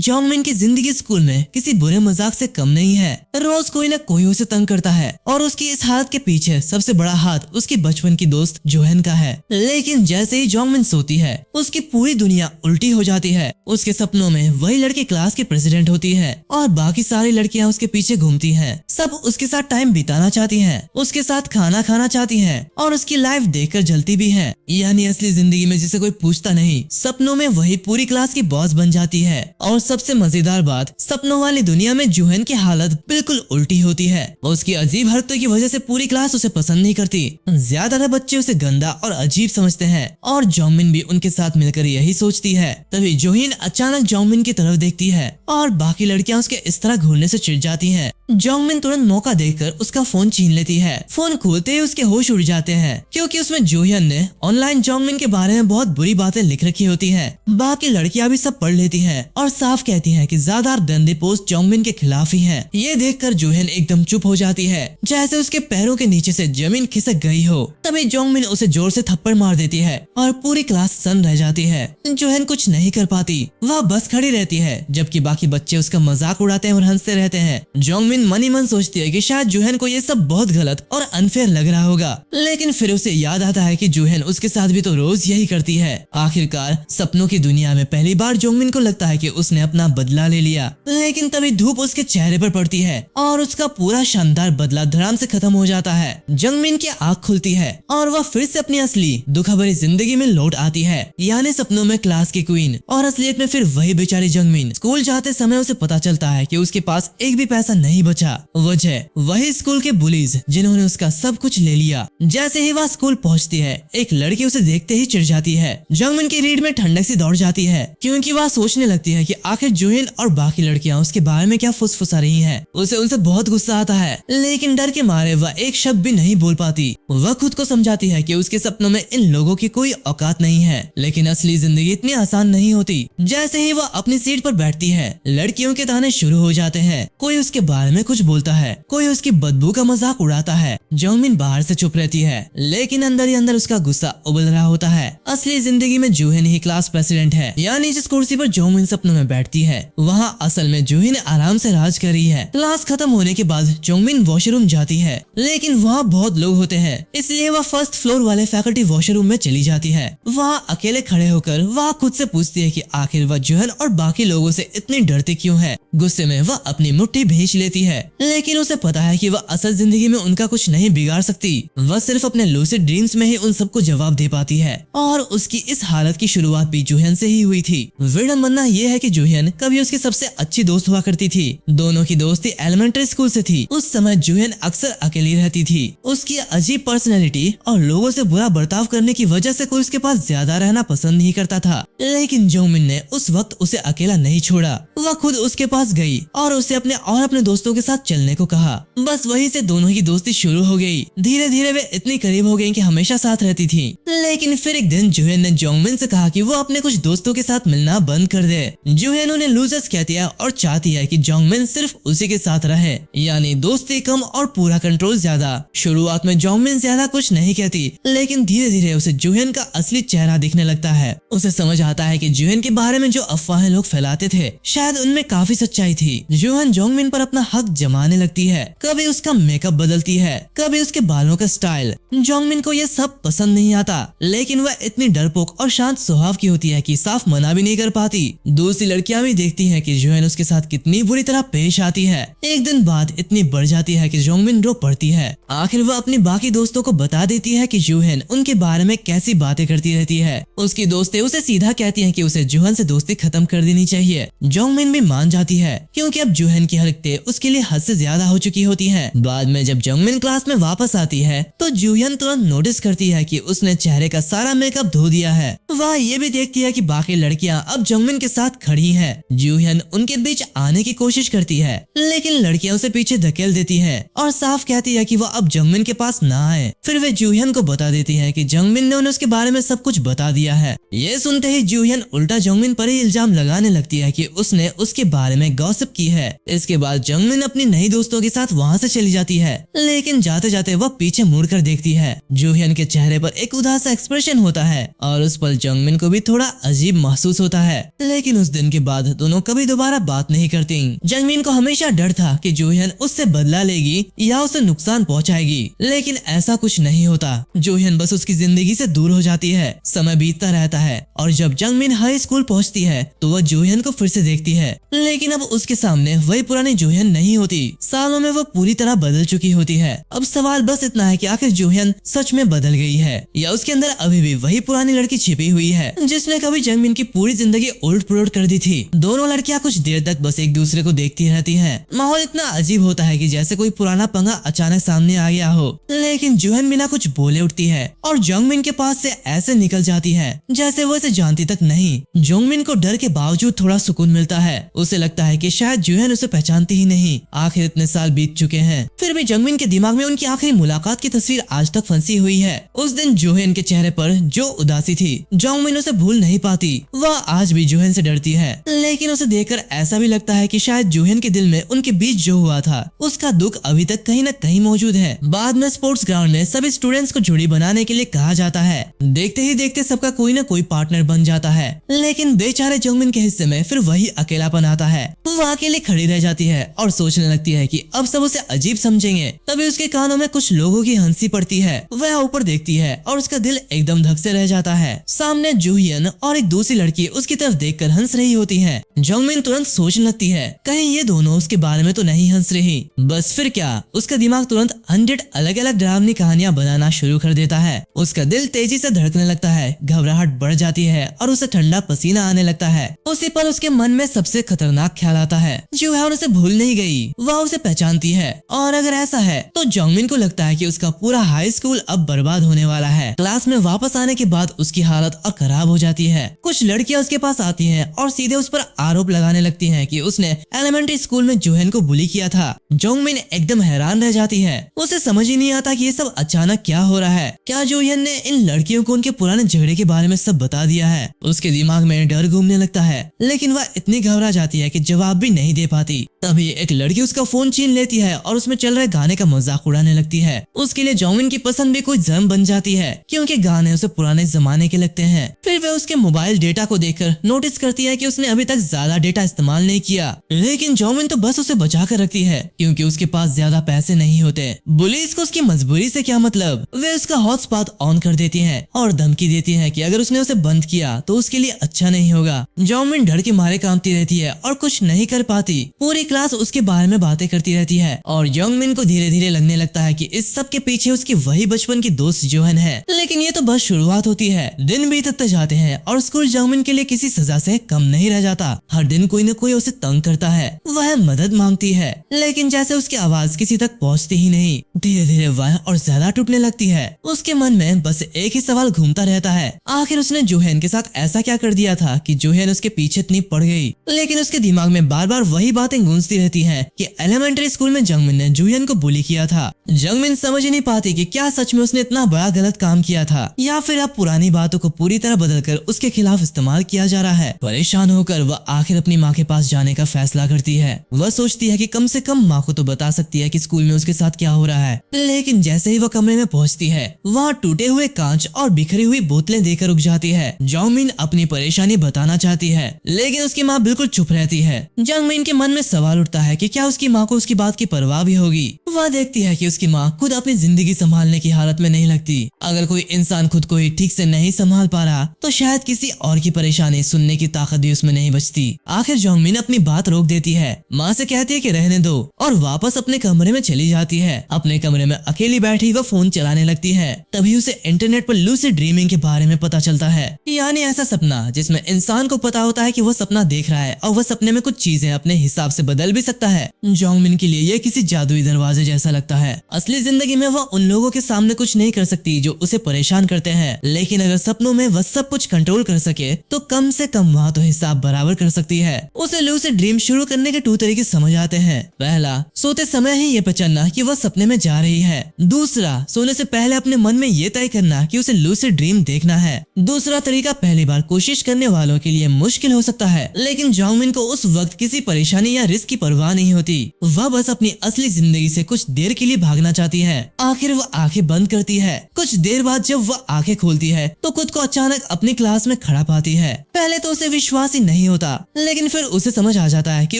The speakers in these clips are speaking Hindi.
जोंगमिन की जिंदगी स्कूल में किसी बुरे मजाक से कम नहीं है। रोज कोई न कोई उसे तंग करता है और उसकी इस हालत के पीछे सबसे बड़ा हाथ उसकी बचपन की दोस्त जोहेन का है। लेकिन जैसे ही जोंगमिन सोती है उसकी पूरी दुनिया उल्टी हो जाती है। उसके सपनों में वही लड़की क्लास की प्रेसिडेंट होती है और बाकी सारी लड़कियां उसके पीछे घूमती हैं। सब उसके साथ टाइम बिताना चाहती हैं, उसके साथ खाना खाना चाहती हैं और उसकी लाइफ देखकर जलती भी हैं। यानी असली जिंदगी में जिसे कोई पूछता नहीं, सपनों में वही पूरी क्लास की बॉस बन जाती है। और सबसे मजेदार बात, सपनों वाली दुनिया में जोहेन की हालत बिल्कुल उल्टी होती है। उसकी अजीब हरकतों की वजह से पूरी क्लास उसे पसंद नहीं करती। ज्यादातर बच्चे उसे गंदा और अजीब समझते हैं और जोंगमिन भी उनके साथ मिलकर यही सोचती है। तभी जोहिन अचानक जोंगमिन की तरफ देखती है और बाकी लड़कियां उसके इस तरह घूरने से चिढ़ जाती हैं। जोंगमिन तुरंत मौका देखकर उसका फोन छीन लेती है। फोन खोलते ही उसके होश उड़ जाते हैं क्योंकि उसमें जोहिन ने ऑनलाइन जोंगमिन के बारे में बहुत बुरी बातें लिख रखी होती हैं। बाकी लड़कियां भी सब पढ़ लेती हैं और साफ कहती हैं कि ज्यादा गंदे पोस्ट जोंगमिन के खिलाफ ही हैं। ये देखकर जोहिन एकदम चुप हो जाती है, जैसे उसके पैरों के नीचे से जमीन खिसक गई हो। तभी जोंगमिन उसे जोर से थप्पड़ मार देती है और पूरी क्लास सन्न रह जाती है। जोहिन कुछ नहीं कर पाती, वह बस खड़ी रहती है जबकि बाकी बच्चे उसका मजाक उड़ाते हैं और हंसते रहते हैं। जोंगमिन मन ही मन सोचती है कि शायद जोहेन को ये सब बहुत गलत और अनफेयर लग रहा होगा, लेकिन फिर उसे याद आता है कि जोहेन उसके साथ भी तो रोज यही करती है। आखिरकार सपनों की दुनिया में पहली बार जोंगमिन को लगता है कि उसने अपना बदला ले लिया, लेकिन तभी धूप उसके चेहरे पर पड़ती है और उसका पूरा शानदार बदला धड़ाम से खत्म हो जाता है। जोंगमिन की आँख खुलती है और वह फिर से अपनी असली दुख भरी जिंदगी में लौट आती है, यानी सपनों में क्लास की क्वीन और असलियत में फिर वही बेचारी जोंगमिन। स्कूल जाते समय उसे पता चलता है कि उसके पास एक भी पैसा नहीं बचा। वजह वही स्कूल के बुलीज जिन्होंने उसका सब कुछ ले लिया। जैसे ही वह स्कूल पहुंचती है, एक लड़की उसे देखते ही चिढ़ जाती है। जोंगमिन की रीढ़ में ठंडक सी दौड़ जाती है क्योंकि वह सोचने लगती है कि आखिर जोहिन और बाकी लड़कियां उसके बारे में क्या फुसफुसा रही हैं। उसे उनसे बहुत गुस्सा आता है, लेकिन डर के मारे वह एक शब्द भी नहीं बोल पाती। वह खुद को समझाती है कि उसके सपनों में इन लोगों की कोई औकात नहीं है, लेकिन असली जिंदगी इतनी आसान नहीं होती। जैसे ही वह अपनी सीट पर बैठती है, लड़कियों के ताने शुरू हो जाते हैं। कोई उसके बारे में कुछ बोलता है, कोई उसकी बदबू का मजाक उड़ाता है। जोंगमिन बाहर से चुप रहती है, लेकिन अंदर ही अंदर उसका गुस्सा उबल रहा होता है। असली जिंदगी में जोहिन ही क्लास प्रेसिडेंट है, यानी जिस कुर्सी पर जोंगमिन सपनों में बैठती है वहाँ असल में जोहिन आराम से राज कर रही है। क्लास खत्म होने के बाद जोंगमिन वॉशरूम जाती है, लेकिन वहाँ बहुत लोग होते हैं, इसलिए वह फर्स्ट फ्लोर वाले फैकल्टी वॉशरूम में चली जाती है। वहाँ अकेले खड़े होकर वह खुद से पूछती है कि आखिर वह जोहिन और बाकी लोगों से इतनी डरती क्यों है। गुस्से में वह अपनी मुट्ठी भींच लेती है, लेकिन उसे पता है कि वह असल जिंदगी में उनका कुछ नहीं बिगाड़ सकती। वह सिर्फ अपने लूसिड ड्रीम्स में ही उन सबको जवाब दे पाती है और उसकी इस हालत की शुरुआत भी जोहिन से ही हुई थी। विडन मानना यह है कि जोहिन कभी उसकी सबसे अच्छी दोस्त हुआ करती थी। दोनों की दोस्ती एलिमेंट्री स्कूल से थी। उस समय जोहिन अक्सर अकेली रहती थी। उसकी अजीब पर्सनैलिटी और लोगों से बुरा बर्ताव करने की वजह से कोई उसके पास ज्यादा रहना पसंद नहीं करता था, लेकिन जोंगमिन ने उस वक्त उसे अकेला नहीं छोड़ा। वह खुद उसके पास गई और उसे अपने दोस्तों के साथ चलने को कहा। बस वहीं से दोनों की दोस्ती शुरू हो गई। धीरे धीरे वे इतनी करीब हो गई कि हमेशा साथ रहती थी। लेकिन फिर एक दिन जोहिन ने जोंगमिन से कहा कि वो अपने कुछ दोस्तों के साथ मिलना बंद कर दे। जोहिन उन्हें लूजर्स कहती है और चाहती है कि जोंगमिन सिर्फ उसी के साथ रहे, यानी दोस्ती कम और पूरा कंट्रोल ज्यादा। शुरुआत में जोंगमिन ज्यादा कुछ नहीं कहती, लेकिन धीरे धीरे उसे जोहिन का असली चेहरा दिखने लगता है। उसे समझ आता है कि जोहिन के बारे में जो अफवाहें लोग फैलाते थे शायद उनमें काफी सच्चाई थी। जोहिन जोंगमिन पर अपना हक जमाने लगती है। कभी उसका मेकअप बदलती है, कभी उसके बालों का स्टाइल। जोंगमिन को ये सब पसंद नहीं आता, लेकिन वह इतनी डरपोक और शांत स्वभाव की होती है कि साफ मना भी नहीं कर पाती। दूसरी लड़कियां भी देखती हैं कि जोहिन उसके साथ कितनी बुरी तरह पेश आती है। एक दिन बात इतनी बढ़ जाती है कि जोंगमिन रो पड़ती है। आखिर वह अपनी बाकी दोस्तों को बता देती है कि जोहिन उनके बारे में कैसी बातें करती रहती है। उसकी दोस्तें उसे सीधा कहती हैं कि उसे जोहिन से दोस्ती खत्म कर देनी चाहिए। जोंगमिन भी मान जाती है क्योंकि अब जोहिन की हरकतें उसके लिए हद से ज्यादा हो चुकी होती हैं। बाद में जब जोंगमिन क्लास में वापस आती है तो जोहिन तुरंत नोटिस करती है कि उसने चेहरे का सारा मेकअप धो दिया है। वह ये भी देखती है कि बाकी लड़कियां अब जोंगमिन के साथ खड़ी हैं। जोहिन उनके बीच आने की कोशिश करती है, लेकिन लड़कियां उसे पीछे धकेल देती हैं और साफ कहती है कि वह अब जोंगमिन के पास ना आए। फिर वे जोहिन को बता देती है कि जोंगमिन ने उन्हें उसके बारे में सब कुछ बता दिया है। ये सुनते ही जोहिन उल्टा जोंगमिन पर ही इल्जाम लगाने लगती है कि उसने उसके बारे में गॉसिप की है। इसके बाद जोंगमिन अपनी नई दोस्तों के साथ वहाँ से चली जाती है, लेकिन जाते जाते वह पीछे मुड़कर देखती है। जोहिन के चेहरे पर एक उदास एक्सप्रेशन होता है और उस पल जोंगमिन को भी थोड़ा अजीब महसूस होता है। लेकिन उस दिन के बाद दोनों कभी दोबारा बात नहीं करती। जंगमिन को हमेशा डर था कि जूहियन उससे बदला लेगी या उसे नुकसान पहुंचाएगी, लेकिन ऐसा कुछ नहीं होता। जूहियन बस उसकी जिंदगी से दूर हो जाती है। समय बीतता रहता है और जब जंगमिन हाई स्कूल पहुंचती है तो वह जूहियन को फिर से देखती है, लेकिन अब उसके सामने वही पुरानी जूहियन नहीं होती। सालों में वो पूरी तरह बदल चुकी होती है। अब सवाल बस इतना है कि आखिर जूहियन सच में बदल गई है या उसके अंदर अभी भी वही पुरानी लड़की छिपी हुई है जिसने कभी जंगमिन की पूरी जिंदगी उलट पुलट कर दी थी। दोनों लड़कियां कुछ देर तक बस एक दूसरे को देखती रहती हैं। माहौल इतना अजीब होता है कि जैसे कोई पुराना पंगा अचानक सामने आ गया हो, लेकिन जूहियन बिना कुछ बोले उठती है और जोंगमिन के पास से ऐसे निकल जाती है जैसे वो इसे जानती तक नहीं। जोंगमिन को डर के बावजूद थोड़ा सुकून मिलता है। उसे लगता है कि शायद जूहियन उसे पहचानती ही नहीं। आखिर इतने साल बीत चुके हैं, फिर भी जोंगमिन के दिमाग में उनकी आखिरी मुलाकात की तस्वीर आज तक फंसी हुई है। उस दिन जूहियन के चेहरे पर जो उदासी थी, जोंगमिन उसे भूल नहीं पाती। वह आज भी जूहियन से डरती है, लेकिन उसे देखकर ऐसा भी लगता है कि शायद जूहियन के दिल में उनके बीच जो हुआ था उसका दुख अभी तक कहीं न कहीं मौजूद है। बाद में स्पोर्ट्स ग्राउंड में सभी स्टूडेंट्स को जोड़ी बनाने के लिए कहा जाता है। देखते ही देखते सबका कोई न कोई पार्टनर बन जाता है, लेकिन बेचारे जोंगमिन के हिस्से में फिर वही अकेलापन आता है। वो अकेले खड़ी रह जाती है और सोचने लगती है कि अब सब उसे अजीब समझेंगे। तभी उसके कानों में कुछ लोगों की हंसी पड़ती है। वह ऊपर देखती है और उसका दिल एकदम धक से रह जाता है। सामने जूहियन और एक दूसरी लड़की उसकी तरफ देखकर हंस रही होती है। जोंगमिन तुरंत सोचने लगती है कहीं ये दोनों उसके बारे में तो नहीं हंस रही। बस फिर क्या, उसका दिमाग तुरंत 100 अलग अलग डरावनी कहानियां बनाना शुरू कर देता है। उसका दिल तेजी से धड़कने लगता है, घबराहट बढ़ जाती है और उसे ठंडा पसीना आने लगता है। उसी पर उसके मन में सबसे खतरनाक ख्याल आता है। जूहियन उसे भूल नहीं गई, वह उसे पहचानती है। और अगर ऐसा है तो जोंगमिन को लगता है कि उसका पूरा हाई स्कूल अब बर्बाद होने वाला है। क्लास में वापस आने के बाद उसकी हालत और खराब हो जाती है। कुछ लड़कियां उसके पास आती हैं और सीधे उस पर आरोप लगाने लगती हैं कि उसने एलिमेंट्री स्कूल में जूहियन को बुली किया था। जोंगमिन एकदम हैरान रह जाती है। उसे समझ ही नहीं आता कि ये सब अचानक क्या हो रहा है। क्या जूहियन ने इन लड़कियों को उनके पुराने झगड़े के बारे में सब बता दिया है? उसके दिमाग में डर घूमने लगता है, लेकिन वह इतनी घबरा जाती है कि जवाब भी नहीं दे पाती। तभी एक लड़की उसका फोन छीन लेती है और उसमें चल रहे गाने का मजाक उड़ाने लगती है। उसके लिए जोंगमिन की पसंद भी कोई जर्म बन जाती है, क्योंकि गाने उसे पुराने जमाने के लगते हैं। फिर वह उसके मोबाइल डेटा को देखकर नोटिस करती है कि उसने अभी तक ज्यादा डेटा इस्तेमाल नहीं किया, लेकिन जोंगमिन तो बस उसे बचा कर रखती है क्योंकि उसके पास ज्यादा पैसे नहीं होते। पुलिस को उसकी मजबूरी से क्या मतलब। वे उसका हॉटस्पॉट ऑन कर देती हैं और धमकी देती हैं कि अगर उसने उसे बंद किया तो उसके लिए अच्छा नहीं होगा। जोंगमिन डर के मारे कांपती रहती है और कुछ नहीं कर पाती। पूरी क्लास उसके बारे में बातें करती रहती है और जोंगमिन को धीरे धीरे लगने लगता है कि इस सब के पीछे उसकी वही बचपन की दोस्त जूहियन है। लेकिन ये तो बस शुरुआत होती है। दिन बीतते जाते हैं और स्कूल जोंगमिन के लिए किसी सजा से कम नहीं रह जाता। हर दिन कोई न कोई उसे तंग करता है। वह मदद मांगती है, लेकिन जैसे उसकी आवाज किसी तक पहुंचती ही नहीं। धीरे धीरे वह और ज्यादा टूटने लगती है। उसके मन में बस एक ही सवाल घूमता रहता है, आखिर उसने जूहियन के साथ ऐसा क्या कर दिया था कि जूहियन उसके पीछे इतनी पड़ गई। लेकिन उसके दिमाग में बार बार वही बातें गूंजती रहती हैं कि एलिमेंट्री स्कूल में जोंगमिन ने जूहियन को बुली किया था। जोंगमिन समझ ही नहीं पाती कि क्या सच में उसने इतना बड़ा गलत काम किया था या फिर अब पुरानी बातों को पूरी तरह बदलकर उसके खिलाफ इस्तेमाल किया जा रहा है। परेशान होकर वह आखिर अपनी माँ के पास जाने का फैसला करती है। वह सोचती है कि कम से कम माँ को तो बता सकती है कि स्कूल में उसके साथ क्या हो रहा है। लेकिन जैसे ही वह कमरे में पहुंचती है, वहाँ टूटे हुए कांच और बिखरी हुई बोतलें देखकर रुक जाती है। जोंगमिन अपनी परेशानी बताना चाहती है, लेकिन उसकी माँ बिल्कुल चुप रहती है। जोंगमिन के मन में सवाल उठता है कि क्या उसकी माँ को उसकी बात की परवाह भी होगी। वह देखती है कि उसकी माँ खुद अपनी जिंदगी संभालने की हालत में नहीं लगती। अगर कोई इंसान खुद को ही ठीक से नहीं संभाल पा रहा तो शायद किसी और की परेशानी सुनने की ताकत भी उसमें नहीं बचती। आखिर जोंगमिन अपनी बात रोक देती है, माँ से कहती है कि रहने दो और वापस अपने कमरे में चली जाती है। अपने कमरे में अकेली बैठी वह फोन चलाने लगती है। तभी उसे इंटरनेट पर लूसिड ड्रीमिंग के बारे में पता चलता है, यानी ऐसा सपना जिसमें इंसान को पता होता है कि वह सपना देख रहा है और वह सपने में कुछ चीजें अपने हिसाब से बदल भी सकता है। जोंगमिन के लिए यह किसी जादुई दरवाजे जैसा लगता है। असली जिंदगी में वह उन लोगों के सामने कुछ नहीं कर सकती जो उसे परेशान करते हैं, लेकिन अगर सपनों में वह सब कुछ कंट्रोल कर सके तो कम से कम वहाँ तो हिसाब बराबर कर सकती है। उसे लूसिड ड्रीम शुरू करने के 2 तरीके समझ आते हैं। पहला, सोते समय ही ये पहचानना कि वह सपने में जा रही है। दूसरा, सोने से पहले अपने मन में ये तय करना कि उसे लूसिड ड्रीम देखना है। दूसरा तरीका पहली बार कोशिश करने वालों के लिए मुश्किल हो सकता है, लेकिन जोंगमिन को उस वक्त किसी परेशानी या रिस्क उसकी परवाह नहीं होती। वह बस अपनी असली जिंदगी से कुछ देर के लिए भागना चाहती है। आखिर वह आंखें बंद करती है। कुछ देर बाद जब वह आंखें खोलती है तो खुद को अचानक अपनी क्लास में खड़ा पाती है। पहले तो उसे विश्वास ही नहीं होता, लेकिन फिर उसे समझ आ जाता है कि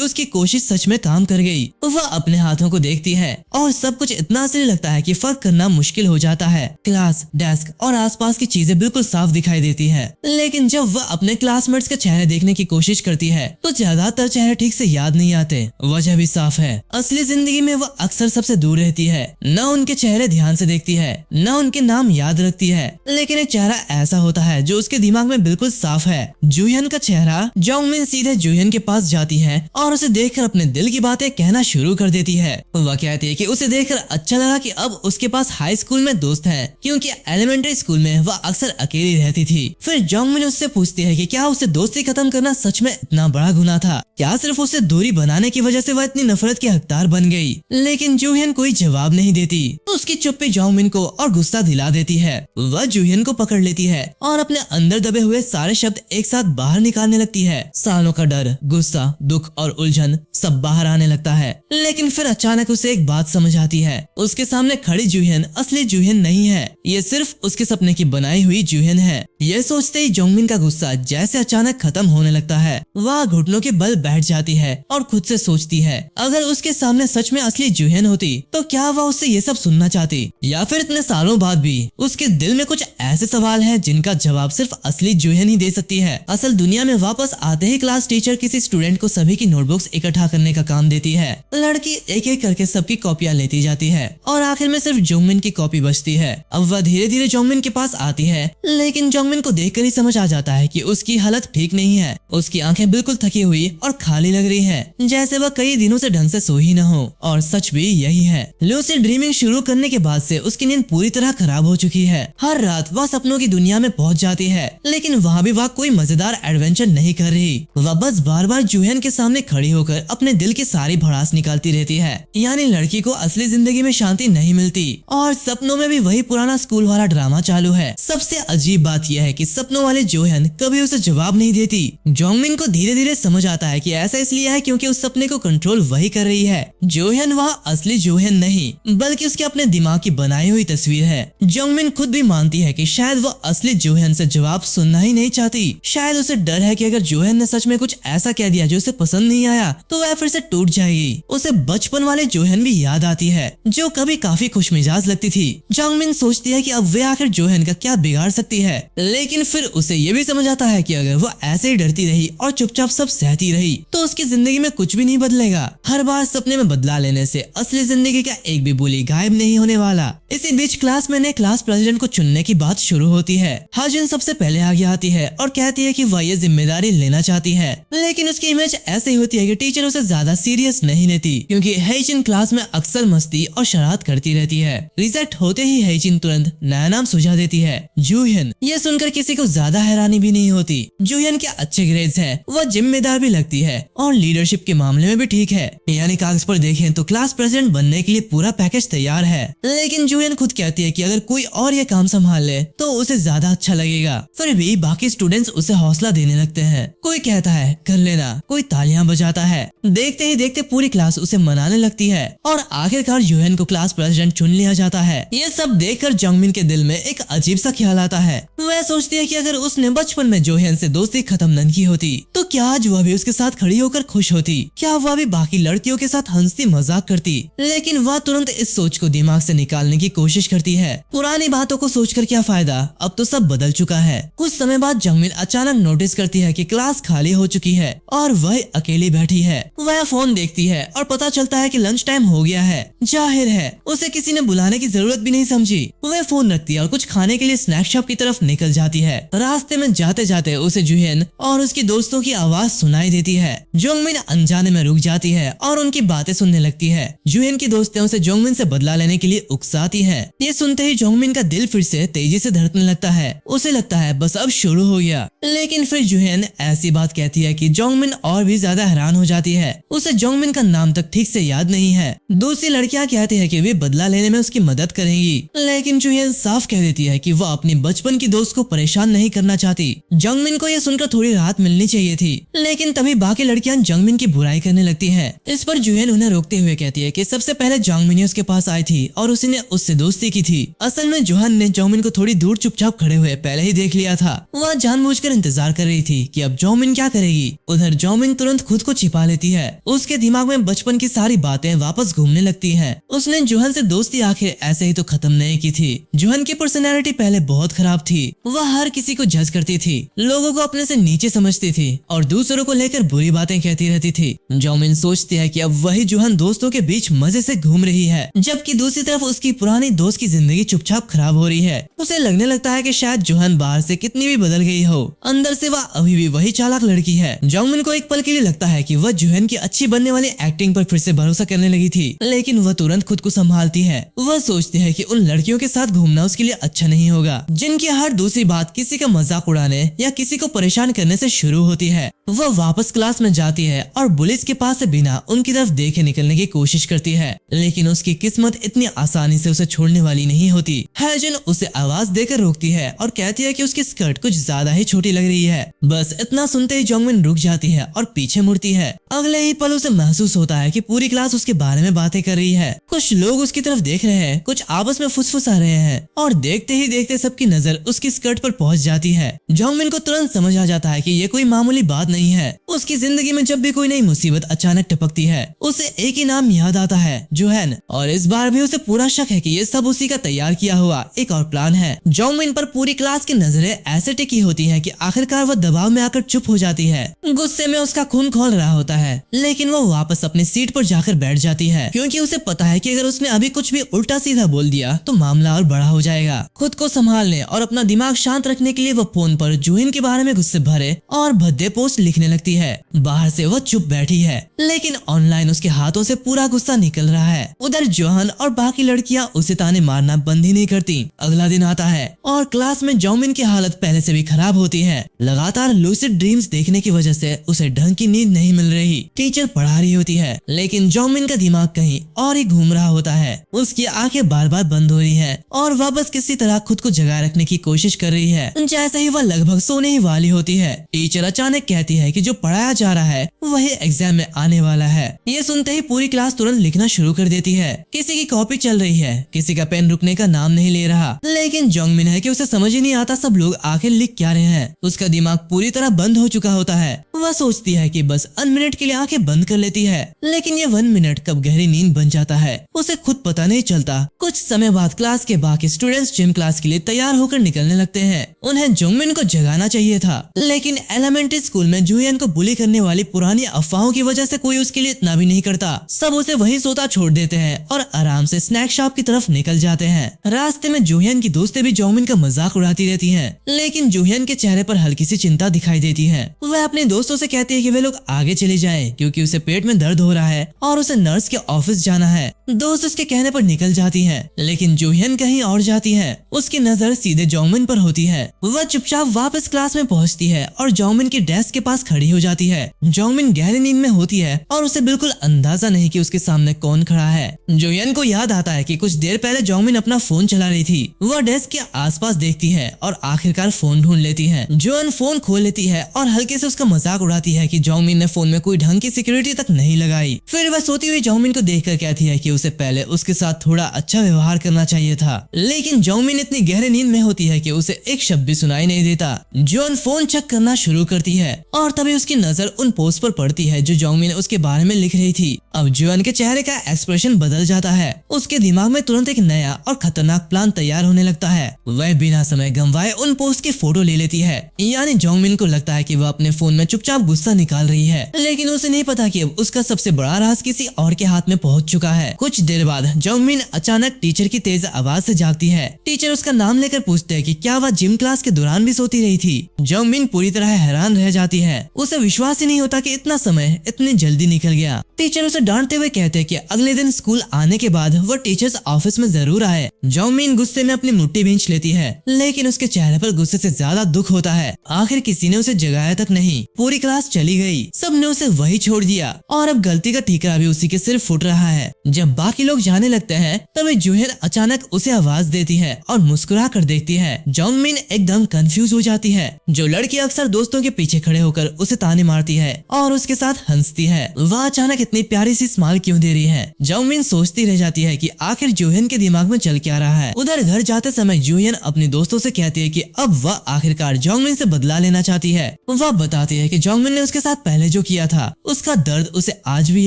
उसकी कोशिश सच में काम कर गई। वह अपने हाथों को देखती है और सब कुछ इतना असली लगता है कि फर्क करना मुश्किल हो जाता है। क्लास, डेस्क और आसपास की चीजें बिल्कुल साफ दिखाई देती है, लेकिन जब वह अपने क्लासमेट्स के चेहरे देखने की कोशिश करती है तो ज्यादातर चेहरे ठीक से याद नहीं आते। वजह भी साफ है, असली जिंदगी में वह अक्सर सबसे दूर रहती है। न उनके चेहरे ध्यान से देखती है, न उनके नाम याद रखती है, लेकिन एक चेहरा ऐसा होता है जो उसके दिमाग में बिल्कुल साफ है। जूहियन का चेहरा। जोंगमिन सीधे जूहियन के पास जाती है और उसे देखकर अपने दिल की बातें कहना शुरू कर देती है। वह कहती है कि उसे देखकर अच्छा लगा कि अब उसके पास हाई स्कूल में दोस्त हैं, क्योंकि एलिमेंट्री स्कूल में वह अक्सर अकेली रहती थी। फिर जोंगमिन उससे पूछती है कि क्या उसे दोस्ती खत्म करना सच में इतना बड़ा गुनाह था? क्या सिर्फ उसे दूरी बनाने की वजह से वह इतनी नफरत की हकदार बन गई? लेकिन जूहियन कोई जवाब नहीं देती। उसकी चुप्पी जोंगमिन को और गुस्सा दिला देती है। वह जूहियन को पकड़ लेती है और अपने अंदर दबे हुए सारे शब्द एक साथ बाहर निकालने लगती है। सालों का डर, गुस्सा, दुख और उलझन सब बाहर आने लगता है। लेकिन फिर अचानक उसे एक बात समझ आती है। उसके सामने खड़ी जूहियन असली जूहियन नहीं है, ये सिर्फ उसके सपने की बनाई हुई जूहियन है। यह सोचते ही जोंगमिन का गुस्सा जैसे अचानक खत्म होने लगता है। वह घुटनों के बल बैठ जाती है और खुद से सोचती है, अगर उसके सामने सच में असली जूहियन होती तो क्या वह उससे ये सब सुनना चाहती? या फिर इतने सालों बाद भी उसके दिल में कुछ ऐसे सवाल हैं जिनका जवाब सिर्फ असली जूहियन ही दे सकती है। असल दुनिया में वापस आते ही क्लास टीचर किसी स्टूडेंट को सभी की नोटबुक्स इकट्ठा करने का काम देती है। लड़की एक एक करके सबकी कॉपियां लेती जाती है और आखिर में सिर्फ जोंगमिन की कॉपी बचती है। अब वह धीरे धीरे जोंगमिन के पास आती है, लेकिन जोंगमिन को देखकर ही समझ आ जाता है कि उसकी हालत ठीक नहीं है। उसकी आंखें बिल्कुल थकी हुई और खाली लग रही है, जैसे वह कई दिनों से ढंग से सोई न हो। और सच भी यही है। लूसिड ड्रीमिंग शुरू करने के बाद से उसकी नींद पूरी तरह खराब हो चुकी है। हर रात वह सपनों की दुनिया में पहुंच जाती है, लेकिन वहाँ भी वह कोई मजेदार एडवेंचर नहीं कर रही। वह बस बार बार जूहियन के सामने खड़ी होकर अपने दिल की सारी भड़ास निकालती रहती है। यानी लड़की को असली जिंदगी में शांति नहीं मिलती और सपनों में भी वही पुराना स्कूल वाला ड्रामा चालू है। सबसे अजीब बात यह है कि सपनों वाले जूहियन कभी उसे जवाब नहीं देती। जोंगमिन को धीरे धीरे समझ आता है कि ऐसा इसलिए है क्योंकि उस सपने को कंट्रोल वही कर रही है। जूहियन वह असली जूहियन नहीं, बल्कि उसके अपने दिमाग की बनाई हुई तस्वीर है। जोंगमिन खुद भी मानती है कि शायद वह असली जूहियन से जवाब सुनना ही नहीं चाहती। शायद उसे डर है कि अगर जूहियन ने सच में कुछ ऐसा कह दिया जो उसे पसंद नहीं आया तो वह फिर से टूट जाएगी। उसे बचपन वाले जूहियन भी याद आती है, जो कभी काफी खुशमिजाज लगती थी। जोंगमिन सोचती है कि अब वे आखिर जूहियन का क्या बिगाड़ सकती है, लेकिन फिर उसे ये भी समझ आता है कि अगर वो ऐसे ही डरती रही और चुपचाप सब सहती रही तो उसकी जिंदगी में कुछ भी नहीं बदलेगा। हर बार सपने में बदला लेने से असली जिंदगी का एक भी बोली गायब नहीं होने वाला। इसी बीच क्लास में नए क्लास प्रेसिडेंट को चुनने की बात शुरू होती है। हाजिन सबसे पहले आगे आती है और कहती है कि वह ये जिम्मेदारी लेना चाहती है, लेकिन उसकी इमेज ऐसी होती है कि टीचर उसे ज्यादा सीरियस नहीं लेती, क्योंकि हेजिन क्लास में अक्सर मस्ती और शरारत करती रहती है। रिजेक्ट होते ही हेजिन तुरंत नया नाम सुझा देती है, जूहियन। ये सुनकर किसी को ज्यादा हैरानी भी नहीं होती। जूहियन के अच्छे ग्रेड्स हैं, वह जिम्मेदार भी लगती है और लीडरशिप के मामले में भी ठीक है। यानी कागज पर देखें तो क्लास प्रेसिडेंट बनने के लिए पूरा पैकेज तैयार है। लेकिन जूहियन खुद कहती है कि अगर कोई और ये काम संभाल ले तो उसे ज्यादा अच्छा लगेगा। फिर भी बाकी स्टूडेंट्स उसे हौसला देने लगते हैं। कोई कहता है कर लेना, कोई तालियां बजाता है। देखते ही देखते पूरी क्लास उसे मनाने लगती है और आखिरकार जूहियन को क्लास प्रेसिडेंट चुन लिया जाता है। ये सब देखकर जोंगमिन के दिल में एक अजीब सा ख्याल आता है। वह सोचती है कि अगर उसने बचपन में जूहियन से दोस्ती खत्म नहीं की होती तो क्या आज वह भी उसके साथ खड़ी होकर खुश होती? क्या वह भी बाकी लड़कियों के साथ हंसती मजाक करती? लेकिन वह तुरंत इस सोच को दिमाग से निकालने की कोशिश करती है। पुरानी बातों को सोचकर क्या फायदा, अब तो सब बदल चुका है। कुछ समय बाद जोंगमिन अचानक नोटिस करती है कि क्लास खाली हो चुकी है और वह अकेली बैठी है। वह फोन देखती है और पता चलता है कि लंच टाइम हो गया है। जाहिर है उसे किसी ने बुलाने की जरूरत भी नहीं समझी। वह फोन रखती है और कुछ खाने के लिए स्नैक शॉप की तरफ निकल जाती है। रास्ते में जाते जाते उसे जूहियन और उसकी दोस्तों की आवाज सुनाई देती है। जोंगमिन अनजाने में रुक जाती है और उनकी बातें सुनने लगती है। जूहियन की दोस्तें उसे जोंगमिन से बदला लेने के लिए उकसाती है। ये सुनते ही जोंगमिन का दिल फिर से तेजी से धड़कने लगता है। उसे लगता है बस अब शुरू हो गया। लेकिन फिर जूहियन ऐसी बात कहती है कि जोंगमिन और भी ज्यादा हैरान हो जाती है। उसे जोंगमिन का नाम तक ठीक से याद नहीं है। दूसरी लड़कियां कहती है कि वे बदला लेने में उसकी मदद करेंगी, लेकिन जूहियन साफ कह देती है कि वह अपनी बचपन की दोस्त को परेशान नहीं करना चाहती। जोंगमिन को यह सुनकर थोड़ी राहत मिलनी चाहिए थी, लेकिन तभी बाकी लड़कियां जोंगमिन की बुराई पढ़ाई करने लगती है। इस पर जूहिन उन्हें रोकते हुए कहती है कि सबसे पहले जोंगमिन उसके पास आई थी और उसने उससे दोस्ती की थी। असल में जोहन ने जोंगमिन को थोड़ी दूर चुपचाप खड़े हुए पहले ही देख लिया था। वह जानबूझकर इंतजार कर रही थी कि अब जोंगमिन क्या करेगी। उधर जोंगमिन तुरंत खुद को छिपा लेती है। उसके दिमाग में बचपन की सारी बातें वापस घूमने लगती हैं। उसने जोहन से दोस्ती आखिर ऐसे ही तो खत्म नहीं की थी। जोहन की पर्सनैलिटी पहले बहुत खराब थी। वह हर किसी को जज करती थी, लोगों को अपने से नीचे समझती थी और दूसरों को लेकर बुरी बातें कहती रहती थी। जोंगमिन सोचती है कि अब वही जोहन दोस्तों के बीच मजे से घूम रही है, जबकि दूसरी तरफ उसकी पुरानी दोस्त की जिंदगी चुपचाप खराब हो रही है। उसे लगने लगता है कि शायद जोहन बाहर से कितनी भी बदल गई हो, अंदर से वह अभी भी वही चालाक लड़की है। जोंगमिन को एक पल के लिए लगता है कि वह जोहन की अच्छी बनने वाली एक्टिंग पर फिर से भरोसा करने लगी थी, लेकिन वह तुरंत खुद को संभालती है। वह सोचती है कि उन लड़कियों के साथ घूमना उसके लिए अच्छा नहीं होगा, जिनकी हर दूसरी बात किसी का मजाक उड़ाने या किसी को परेशान करने से शुरू होती है। वह वापस क्लास में जाती है और बुलिस के पास से बिना उनकी तरफ देखे निकलने की कोशिश करती है, लेकिन उसकी किस्मत इतनी आसानी से उसे छोड़ने वाली नहीं होती। हैजन उसे आवाज देकर रोकती है और कहती है कि उसकी स्कर्ट कुछ ज्यादा ही छोटी लग रही है। बस इतना सुनते ही जोंगमिन रुक जाती है और पीछे मुड़ती है। अगले ही पल उसे महसूस होता है कि पूरी क्लास उसके बारे में बातें कर रही है। कुछ लोग उसकी तरफ देख रहे हैं, कुछ आपस में फुसफुसा रहे हैं और देखते ही देखते सबकी नजर उसकी स्कर्ट पर पहुंच जाती है। जोंगमिन को तुरंत समझ आ जाता है कि ये कोई मामूली बात नहीं है। उसकी जिंदगी में जब भी कोई नई मुसीबत अचानक टपकती है, उसे एक ही नाम याद आता है, जोहन। और इस बार भी उसे पूरा शक है कि ये सब उसी का तैयार किया हुआ एक और प्लान है। जोंगमिन पर पूरी क्लास की नजरें ऐसे टिकी होती हैं कि आखिरकार वह दबाव में आकर चुप हो जाती है। गुस्से में उसका खून खौल रहा होता है, लेकिन वो वापस अपनी सीट पर जाकर बैठ जाती है, क्योंकि उसे पता है कि अगर उसने अभी कुछ भी उल्टा सीधा बोल दिया तो मामला और बड़ा हो जाएगा। खुद को संभालने और अपना दिमाग शांत रखने के लिए वो फोन पर जोहन के बारे में गुस्से भरे और भद्दे पोस्ट लिखने लगती है। बाहर से वह चुप बैठी है, लेकिन ऑनलाइन उसके हाथों से पूरा गुस्सा निकल रहा है। उधर जोहन और बाकी लड़कियां उसे ताने मारना बंद ही नहीं करती। अगला दिन आता है और क्लास में जोंगमिन की हालत पहले से भी खराब होती है। लगातार लूसिड ड्रीम्स देखने की वजह से उसे ढंग की नींद नहीं मिल रही। टीचर पढ़ा रही होती है, लेकिन जोंगमिन का दिमाग कहीं और ही घूम रहा होता है। उसकी आंखें बार बार बंद हो रही है और वह बस किसी तरह खुद को जगाए रखने की कोशिश कर रही है। जैसे ही वह लगभग सोने ही वाली होती है, टीचर अचानक कहती है कि जो पढ़ाया जा रहा है वही एग्जाम में आने वाला है। ये सुनते ही पूरी क्लास तुरंत लिखना शुरू कर देती है। किसी की कॉपी चल रही है, किसी का पेन रुकने का नाम नहीं ले रहा, लेकिन जोंगमिन है कि उसे समझ ही नहीं आता सब लोग आखिर लिख क्या रहे हैं। उसका दिमाग पूरी तरह बंद हो चुका होता है। वह सोचती है कि बस 1 मिनट के लिए आंखें बंद कर लेती है, लेकिन ये 1 मिनट कब गहरी नींद बन जाता है उसे खुद पता नहीं चलता। कुछ समय बाद क्लास के बाकी स्टूडेंट्स जिम क्लास के लिए तैयार होकर निकलने लगते हैं। उन्हें जोंगमिन को जगाना चाहिए था, लेकिन एलिमेंट्री स्कूल में जूहियन को बुली करने वाली पुरानी अफवाहों की वजह से कोई उसके लिए इतना भी नहीं करता। सब उसे वहीं सोता छोड़ देते हैं और आराम से स्नैक शॉप की तरफ निकल जाते हैं। रास्ते में जूहियन की दोस्तें भी जोंगमिन का मजाक उड़ाती रहती हैं, लेकिन जूहियन के चेहरे पर हल्की सी चिंता दिखाई देती है। वह अपने दोस्तों से कहती है कि वे लोग आगे चले जाएं, क्योंकि उसे पेट में दर्द हो रहा है और उसे नर्स के ऑफिस जाना है। दोस्त उसके कहने पर निकल जाती है, लेकिन जूहियन कहीं और जाती है। उसकी नजर सीधे जोंगमिन पर होती है। वह चुपचाप वापस क्लास में पहुंचती है और जोंगमिन की डेस्क के पास खड़ी हो जाती है। जोंगमिन गहरी नींद में होती है और उसे बिल्कुल अंदाजा नहीं कि उसके सामने कौन खड़ा है। जूहियन को याद आता है कि कुछ देर पहले जोंगमिन अपना फोन चला रही थी। वह डेस्क के आसपास देखती है और आखिरकार फोन ढूंढ लेती है। जोहन फोन खोल लेती है और हल्के से उसका मजाक उड़ाती है कि जोंगमिन ने फोन में कोई ढंग की सिक्योरिटी तक नहीं लगाई। फिर वह सोती हुई जोंगमिन को देखकर कहती है कि उसे पहले उसके साथ थोड़ा अच्छा व्यवहार करना चाहिए था, लेकिन जोंगमिन इतनी गहरी नींद में होती है कि उसे एक शब्द भी सुनाई नहीं देता। जोहन फोन चेक करना शुरू करती है और तभी उसकी नजर उन पोस्ट पर पड़ती है जो जोंगमिन उसके बारे में लिख रही थी। अब जोहन के चेहरे का एक्सप्रेशन बदल जाता है। उसके दिमाग में तुरंत एक नया और खतरनाक प्लान तैयार होने लगता है। वह बिना समय गंवाए उन पोस्ट की फोटो ले लेती है। यानी जोंगमिन को लगता है कि वह अपने फोन में चुपचाप गुस्सा निकाल रही है, लेकिन उसे नहीं पता कि अब उसका सबसे बड़ा राज किसी और के हाथ में पहुंच चुका है। कुछ देर बाद जोंगमिन अचानक टीचर की तेज आवाज से जागती है। टीचर उसका नाम लेकर पूछते हैं कि क्या वह जिम क्लास के दौरान भी सोती रही थी। जोंगमिन पूरी तरह हैरान रह जाती है। उसे विश्वास ही नहीं होता कि इतना समय इतनी जल्दी निकल गया। टीचर उसे डांटते हुए कहते हैं कि अगले दिन स्कूल आने के बाद वो टीचर्स ऑफिस में जरूर आए। जोंगमिन गुस्से में अपनी मुट्ठी भींच लेती है, लेकिन उसके चेहरे पर गुस्से से ज्यादा दुख होता है। आखिर किसी ने उसे जगाया तक नहीं। पूरी क्लास चली गई, सबने उसे वही छोड़ दिया और अब गलती का ठीकरा भी उसी के सिर फुट रहा है। जब बाकी लोग जाने लगते हैं तभी जूहियन अचानक उसे आवाज देती है और मुस्कुरा कर देखती है। जोंगमिन एकदम कंफ्यूज हो जाती है। जो लड़की अक्सर दोस्तों के पीछे खड़े होकर होकर उसे ताने मारती है और उसके साथ हंसती है। वह अचानक इतनी प्यारी सी स्माइल क्यों दे रही है। जंगमिन सोचती रह जाती है कि आखिर जूहिन के दिमाग में चल क्या रहा है। उधर घर जाते समय जूहिन अपने दोस्तों से कहती है कि अब वह आखिरकार जंगमिन से बदला लेना चाहती है। वह बताती है कि जंगमिन ने उसके साथ पहले जो किया था उसका दर्द उसे आज भी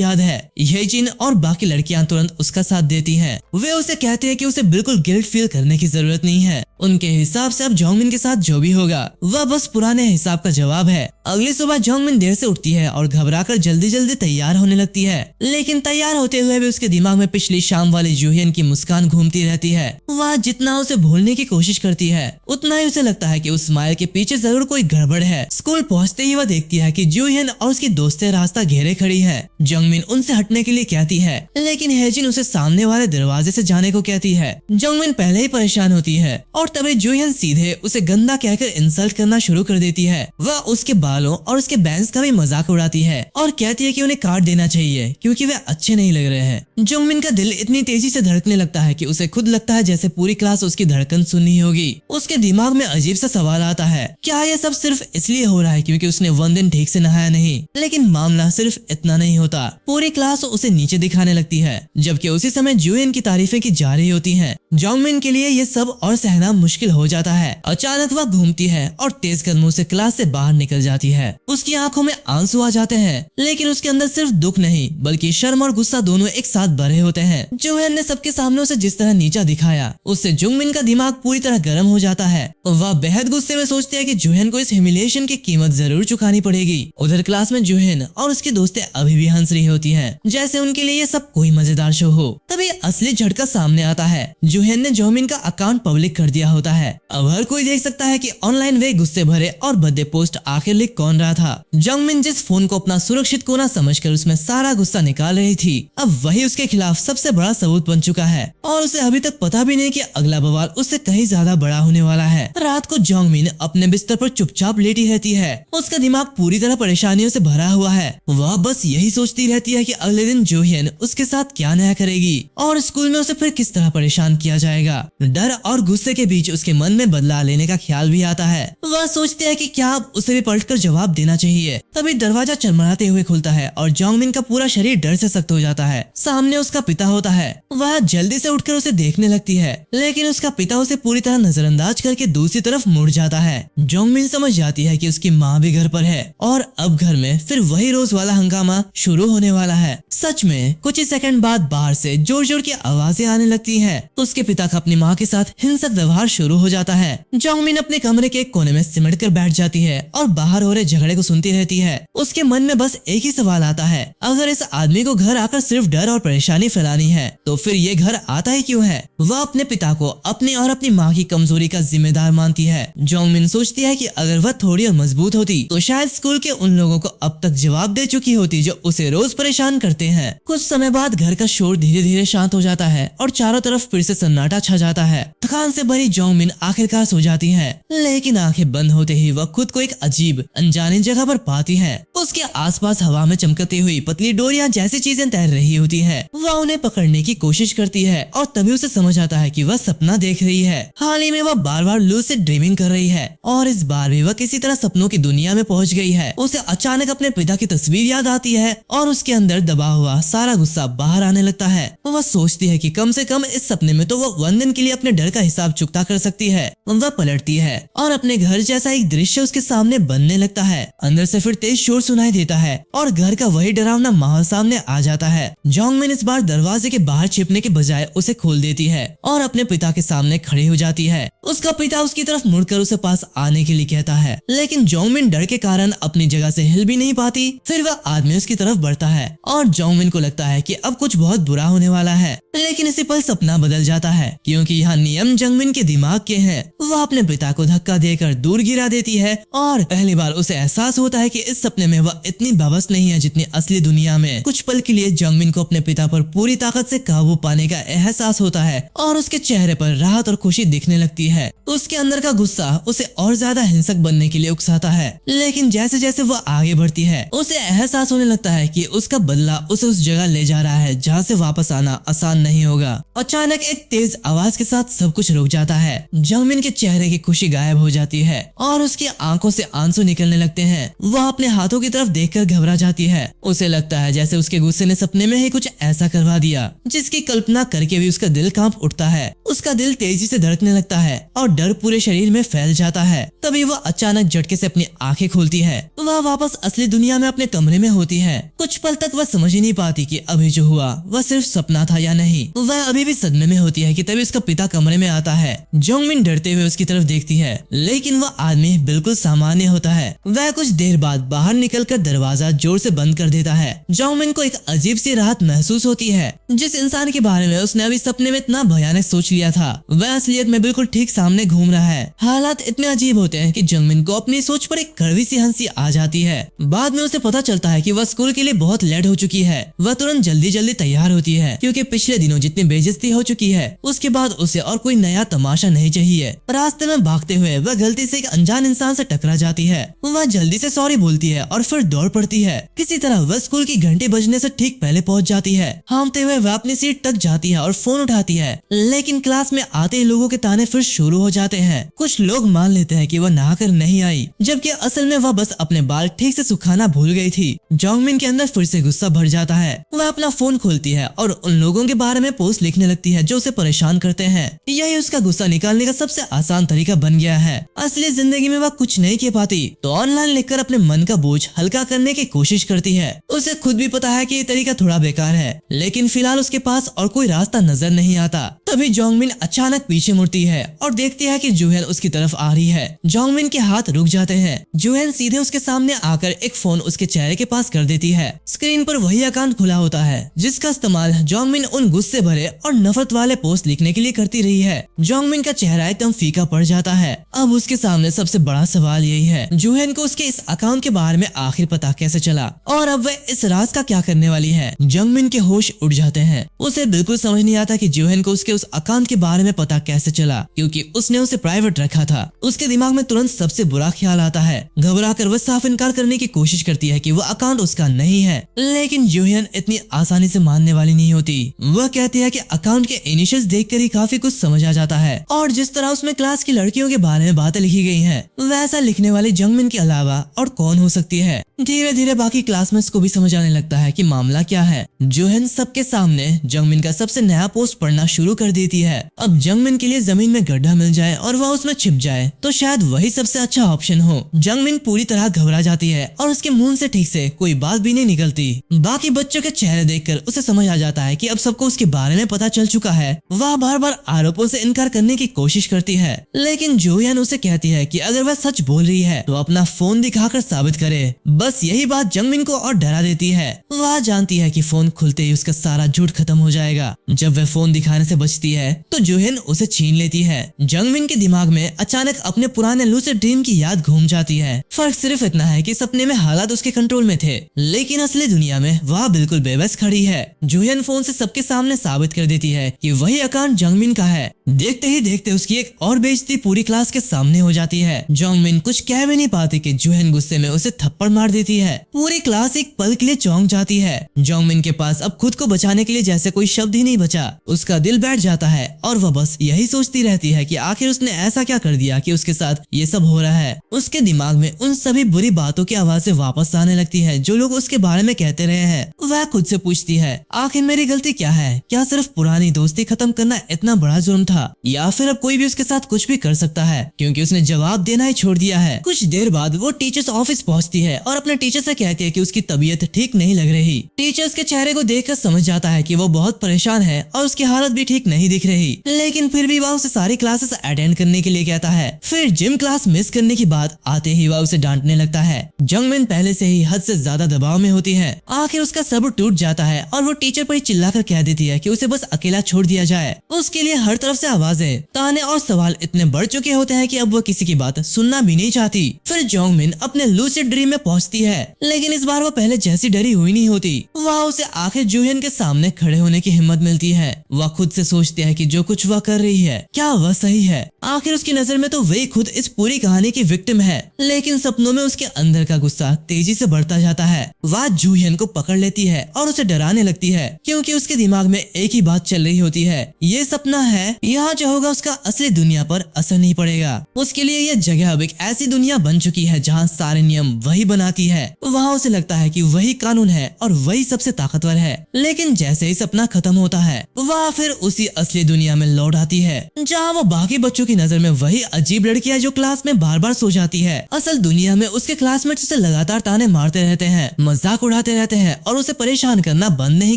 याद है। येजिन और बाकी लड़कियां तुरंत उसका साथ देती हैं। वे उसे कहते हैं कि उसे बिल्कुल गिल्ट फील करने की जरूरत नहीं है। उनके हिसाब से अब जंगमिन के साथ जो भी होगा वह बस पुराने हिसाब का जवाब है। अगली सुबह जंगमिन देर से उठती है और घबराकर जल्दी जल्दी तैयार होने लगती है, लेकिन तैयार होते हुए भी उसके दिमाग में पिछली शाम वाली जूहिन की मुस्कान घूमती रहती है। वह जितना उसे भूलने की कोशिश करती है उतना ही उसे लगता है कि उस स्माइल के पीछे जरूर कोई गड़बड़ है। स्कूल पहुंचते ही वह देखती है कि जूहिन और उसकी दोस्तें रास्ता घेरे खड़ी है। जंगमिन उनसे हटने के लिए कहती है, लेकिन हेजिन उसे सामने वाले दरवाजे से जाने को कहती है। जंगमिन पहले ही परेशान होती है और तभी जूहिन सीधे उसे गंदा कहकर इंसल्ट करना शुरू कर देती है। वह उसके बालों और उसके बैंग्स का भी मजाक उड़ाती है और कहती है कि उन्हें काट देना चाहिए क्योंकि वे अच्छे नहीं लग रहे हैं। जंगमिन का दिल इतनी तेजी से धड़कने लगता है कि उसे खुद लगता है जैसे पूरी क्लास उसकी धड़कन सुननी होगी। उसके दिमाग में अजीब सा सवाल आता है, क्या यह सब सिर्फ इसलिए हो रहा है क्योंकि उसने 1 दिन ठीक से नहाया नहीं। लेकिन मामला सिर्फ इतना नहीं होता। पूरी क्लास उसे नीचे दिखाने लगती है, जबकि उसी समय जूहिन की तारीफें की जा रही होती हैं। जंगमिन के लिए ये सब और सहना मुश्किल हो जाता है। अचानक वह घूमती है और तेज कदमों से क्लास से बाहर निकल जाती है। उसकी आंखों में आंसू आ जाते हैं, लेकिन उसके अंदर सिर्फ दुख नहीं बल्कि शर्म और गुस्सा दोनों एक साथ भरे होते हैं। जूहिन ने सबके सामने उसे जिस तरह नीचा दिखाया उससे जंगमिन का दिमाग पूरी तरह गर्म हो जाता है। वह बेहद गुस्से में सोचती है कि जूहिन को इस ह्यूमिलिएशन की कीमत जरूर चुकानी पड़ेगी। उधर क्लास में जूहिन और उसकी दोस्तें अभी भी हंस रही होती हैं, जैसे उनके लिए ये सब कोई मजेदार शो हो। तभी असली झटका सामने आता है। जूहिन ने जंगमिन का अकाउंट पब्लिक कर दिया होता है। अब हर कोई देख सकता है कि ऑनलाइन वे गुस्से भरे और भद्दे पोस्ट आखिर लिख कौन रहा था। जंगमिन जिस फोन को अपना सुरक्षित कोना समझकर उसमें सारा गुस्सा निकाल रही थी, अब वही उसके खिलाफ सबसे बड़ा सबूत बन चुका है और उसे अभी तक पता भी नहीं कि अगला बवाल उससे कहीं ज्यादा बड़ा होने वाला है। रात को जंगमिन अपने बिस्तर पर चुपचाप लेटी रहती है। उसका दिमाग पूरी तरह परेशानियों से भरा हुआ है। वह बस यही सोचती रहती है कि अगले दिन जूहिन उसके साथ क्या नया करेगी और स्कूल में उसे फिर किस तरह परेशान किया जाएगा। डर और गुस्से के बीच उसके मन में बदला लेने का ख्याल भी आता है। वह सोचती है कि क्या अब उसे भी पलटकर जवाब देना चाहिए। तभी दरवाजा चरमराते हुए खुलता है और जंगमिन का पूरा शरीर डर से सख्त हो जाता है। सामने उसका पिता होता है। वह जल्दी से उठकर उसे देखने लगती है, लेकिन उसका पिता उसे पूरी तरह नजरअंदाज करके दूसरी तरफ मुड़ जाता है। जंगमिन समझ जाती है कि उसकी माँ भी घर पर है और अब घर में फिर वही रोज वाला हंगामा शुरू होने वाला है। सच में कुछ ही सेकंड बाद बाहर से जोर जोर की आवाजें आने लगती हैं। उसके पिता का अपनी माँ के साथ हिंसक व्यवहार शुरू हो जाता है। जंगमिन अपने कमरे के एक कोने में सिमट कर बैठ जाती है और बाहर हो रहे झगड़े को सुनती रहती है। उसके मन में बस एक ही सवाल आता है, अगर इस आदमी को घर आकर सिर्फ डर और परेशानी फैलानी है तो फिर ये घर आता ही क्यों है। वह अपने पिता को अपनी और अपनी माँ की कमजोरी का जिम्मेदार मानती है। जंगमिन सोचती है कि अगर वह थोड़ी और मजबूत होती तो शायद स्कूल के उन लोगों को अब तक जवाब दे चुकी होती जो उसे रोज परेशान करते हैं। कुछ समय बाद घर का शोर धीरे धीरे शांत हो जाता है और चारों तरफ फिर से सन्नाटा छा जाता है। थकान से भरी जंगमिन आखिरकार सो जाती है, लेकिन आंखें बंद होते ही वह खुद को एक अजीब अनजानी जगह पर पाती है। उसके आसपास हवा में चमकती हुई पतली डोरियां जैसी चीजें तैर रही होती हैं। वह उन्हें पकड़ने की कोशिश करती है और तभी उसे समझ आता है कि वह सपना देख रही है। हाल ही में वह बार बार लूसिड ड्रीमिंग कर रही है और इस बार भी वह किसी तरह सपनों की दुनिया में पहुंच गई है। उसे अचानक अपने पिता की तस्वीर याद आती है और उसके अंदर दबा हुआ सारा गुस्सा बाहर आने लगता है। वह सोचती है कि कम से कम इस सपने में तो वह 1 दिन के लिए अपने डर का हिसाब चुकता कर सकती है। वह पलटती है और अपने घर जैसा एक दृश्य उसके सामने बनने लगता है। अंदर से फिर तेज शोर सुनाई देता है और घर का वही डरावना माहौल सामने आ जाता है। जंगमिन इस बार दरवाजे के बाहर छिपने के बजाय उसे खोल देती है और अपने पिता के सामने खड़ी हो जाती है। उसका पिता उसकी तरफ मुड़कर उसे पास आने के लिए कहता है, लेकिन जंगमिन डर के कारण अपनी जगह से हिल भी नहीं पाती। फिर वह आदमी उसकी तरफ बढ़ता है और जंगमिन को लगता है कि अब कुछ बहुत बुरा होने वाला है, लेकिन इसी पल सपना बदल जाता है क्योंकि यहाँ नियम जंगमिन के दिमाग के हैं। वह अपने पिता को धक्का देकर दूर गिरा देती है और पहली बार उसे एहसास होता है कि इस सपने में वह इतनी बेबस नहीं है जितनी असली दुनिया में। कुछ पल के लिए जंगमिन को अपने पिता पर पूरी ताकत से काबू पाने का एहसास होता है और उसके चेहरे पर राहत और खुशी दिखने लगती है। उसके अंदर का गुस्सा उसे और ज्यादा हिंसक बनने के लिए उकसाता है। लेकिन जैसे जैसे वह आगे बढ़ती है उसे एहसास होने लगता है कि उसका बदला उसे उस जगह ले जा रहा है जहाँ से वापस आना आसान नहीं होगा। अचानक एक तेज आवाज के साथ सब कुछ रुक जाता है। जंगमिन के चेहरे की खुशी गायब हो जाती है और उसकी आंखों से आंसू निकलने लगते हैं। वह अपने हाथों की तरफ देखकर घबरा जाती है। उसे लगता है जैसे उसके गुस्से ने सपने में ही कुछ ऐसा करवा दिया जिसकी कल्पना करके भी उसका दिल कांप उठता है। उसका दिल तेजी से धड़कने लगता है और डर पूरे शरीर में फैल जाता है। तभी वह अचानक झटके से अपनी आंखें खोलती है। वह वापस असली दुनिया में अपने कमरे में होती है। कुछ पल तक वह समझ ही नहीं पाती कि अभी जो हुआ वह सिर्फ सपना था या नहीं। वह अभी भी सदमे में होती है कि तभी उसका पिता कमरे में आता है। जंगमिन डरते हुए उसकी तरफ देखती है लेकिन वह आदमी बिल्कुल सामान्य होता है। वह कुछ देर बाद बाहर निकलकर दरवाजा जोर से बंद कर देता है। जंगमिन को एक अजीब सी राहत महसूस होती है। जिस इंसान के बारे में उसने अभी सपने में इतना भयानक सोच लिया था वह असलियत में बिल्कुल ठीक सामने घूम रहा है। हालात इतने अजीब होते हैं कि जंगमिन को अपनी सोच पर एक कड़वी सी हंसी आ जाती है। बाद में उसे पता चलता है कि वह स्कूल के लिए बहुत लेट हो चुकी है। वह तुरंत जल्दी तैयार होती है क्योंकि पिछले दिनों जितनी बेइज्जती हो चुकी है उसके बाद उसे और कोई नया तमाशा नहीं चाहिए। रास्ते में भागते हुए वह गलती से एक अनजान इंसान से टकरा जाती है। वह जल्दी से सॉरी बोलती है और फिर दौड़ पड़ती है। किसी तरह वह स्कूल की घंटी बजने से ठीक पहले पहुंच जाती है। हाँफते हुए वह अपनी सीट तक जाती है और फोन उठाती है। लेकिन क्लास में आते ही लोगों के ताने फिर शुरू हो जाते हैं। कुछ लोग मान लेते हैं कि वह नहाकर नहीं आई जबकि असल में वह बस अपने बाल ठीक से सुखाना भूल गई थी। जंगमिन के अंदर फिर से गुस्सा भर जाता है। वह अपना फोन खोलती है और उन लोगों के बारे में पोस्ट लिखने लगती है जो उसे परेशान करते हैं। यही उसका गुस्सा निकालने का सबसे आसान तरीका बन गया है। असली जिंदगी में वह कुछ नहीं कह पाती तो ऑनलाइन लिखकर अपने मन का बोझ हल्का करने की कोशिश करती है। उसे खुद भी पता है कि ये तरीका थोड़ा बेकार है लेकिन फिलहाल उसके पास और कोई रास्ता नजर नहीं आता। तभी जंगमिन अचानक पीछे मुड़ती है और देखती है कि जूहेन उसकी तरफ आ रही है। जंगमिन के हाथ रुक जाते हैं। जूहेन सीधे उसके सामने आकर एक फोन उसके चेहरे के पास कर देती है। स्क्रीन पर वही अकाउंट खुला होता है जिसका इस्तेमाल जंगमिन उन गुस्से भरे और नफरत वाले पोस्ट लिखने के लिए करती रही है। जंगमिन का चेहरा एकदम फीका पड़ जाता है। अब उसके सामने सबसे बड़ा सवाल यही है जूहेन को उसके इस अकाउंट के बारे में आखिर पता कैसे चला और अब वह इस राज का क्या करने वाली है। जंगमिन के होश उड़ जाते हैं। उसे बिल्कुल समझ नहीं आता कि जूहेन को उसके उस अकाउंट के बारे में पता कैसे चला क्योंकि उसने उसे प्राइवेट रखा था। उसके दिमाग में तुरंत सबसे बुरा ख्याल आता है। घबराकर वह साफ इनकार करने की कोशिश करती है कि वह अकाउंट उसका नहीं है लेकिन जूहेन इतनी आसानी से मानने वाली नहीं होती। वह कहती है कि अकाउंट के इनिशियल्स देखकर ही काफी कुछ समझ आ जाता है और जिस तरह उसमें क्लास की लड़कियों के बारे में बातें लिखी गई हैं वैसा लिखने वाली जंगमिन के अलावा और कौन हो सकती है। धीरे धीरे बाकी क्लासमेट्स को भी समझ आने लगता है कि मामला क्या है। जूहेन सबके सामने जंगमिन का सबसे नया पोस्ट पढ़ना शुरू कर देती है। अब जंगमिन के लिए जमीन में गड्ढा मिल जाए और वह उसमें छिप जाए तो शायद वही सबसे अच्छा ऑप्शन हो। जंगमिन पूरी तरह घबरा जाती है और उसके मुंह से ठीक से कोई बात भी नहीं निकलती। बाकी बच्चों के चेहरे देखकर उसे समझ आ जाता है कि अब सबको उसके बारे में पता चल चुका है। वह बार बार आरोपों से इनकार करने की कोशिश करती है लेकिन जूहियन उसे कहती है कि अगर वह सच बोल रही है तो अपना फोन दिखाकर साबित करे। बस यही बात जंगमिन को और डरा देती है। वह जानती है कि फोन खुलते ही उसका सारा झूठ खत्म हो जाएगा। जब वह फोन दिखाने से बचती है तो जूहियन उसे छीन लेती है। जंगमिन के दिमाग में अचानक अपने पुराने लूसिड ड्रीम की याद घूम जाती है। फर्क सिर्फ इतना है कि सपने में हालात उसके कंट्रोल में थे लेकिन असली दुनिया में वह बिल्कुल बेबस खड़ी है। जूहियन फोन से सबके सामने साबित कर देती है कि वही अकाउंट जंगमिन का है। देखते ही देखते उसकी एक और बेइज्जती पूरी क्लास के सामने हो जाती है। जंगमिन कुछ कह भी नहीं पाती कि जूहियन गुस्से में उसे थप्पड़ मार देती है। पूरी क्लास एक पल के लिए चौंक जाती है। जंगमिन के पास अब खुद को बचाने के लिए जैसे कोई शब्द ही नहीं बचा। उसका दिल बैठ जाता है और वह बस यही सोचती रहती है कि आखिर उसने ऐसा क्या कर दिया कि उसके साथ ये सब हो रहा है। उसके दिमाग में उन सभी बुरी बातों की आवाजें वापस आने लगती है जो लोग उसके बारे में कहते रहे हैं। वह खुद से पूछती है आखिर मेरी गलती क्या है? क्या सिर्फ पुरानी दोस्ती खत्म करना इतना बड़ा जुर्म था या फिर अब कोई भी उसके साथ कुछ भी कर सकता है क्योंकि उसने जवाब देना ही छोड़ दिया है। कुछ देर बाद वो टीचर्स ऑफिस पहुंचती है और अपने टीचर से कहती है कि उसकी तबीयत ठीक नहीं लग रही। टीचर्स के चेहरे को देखकर समझ जाता है कि वो बहुत परेशान है और उसकी हालत भी ठीक नहीं दिख रही लेकिन फिर भी वह उसे सारी क्लासेस अटेंड करने के लिए कहता है। फिर जिम क्लास मिस करने की बात आते ही वह उसे डांटने लगता है। जंगमिन पहले से ही हद से ज्यादा दबाव में होती है। आखिर उसका सब्र टूट जाता है और वो टीचर पर ही चिल्लाकर कह देती है कि उसे बस अकेला छोड़ दिया जाए। उसके लिए हर तरफ से आवाजें, ताने और सवाल इतने बढ़ चुके होते हैं कि अब वो किसी की बात सुनना भी नहीं चाहती। फिर जंगमिन अपने लूसिड ड्रीम में पहुंचती है लेकिन इस बार वो पहले जैसी डरी हुई नहीं होती। वह उसे आखिर जूहियन के सामने खड़े होने की हिम्मत मिलती है। वह खुद से सोचती है कि कि जो कुछ वह कर रही है क्या वह सही है। आखिर उसकी नजर में तो वही खुद इस पूरी कहानी की विक्टिम है, लेकिन सपनों में उसके अंदर का गुस्सा तेजी से बढ़ता जाता है। वह जूहियन को पकड़ लेती है और उसे डराने लगती है, क्योंकि उसके दिमाग में एक ही बात चल रही होती है, ये सपना है, यहाँ जो होगा उसका असली दुनिया पर असर नहीं पड़ेगा। उसके लिए यह जगह अब एक ऐसी दुनिया बन चुकी है जहाँ सारे नियम वही बनाती है। वहाँ उसे लगता है कि वही कानून है और वही सबसे ताकतवर है। लेकिन जैसे ही सपना खत्म होता है वह फिर उसी असली दुनिया में लौट आती है, जहाँ वो बाकी बच्चों की नजर में वही अजीब लड़की है जो क्लास में बार बार सो जाती है। असल दुनिया में उसके क्लासमेट्स उसे लगातार ताने मारते रहते हैं, मजाक उड़ाते रहते हैं और उसे परेशान करना बंद नहीं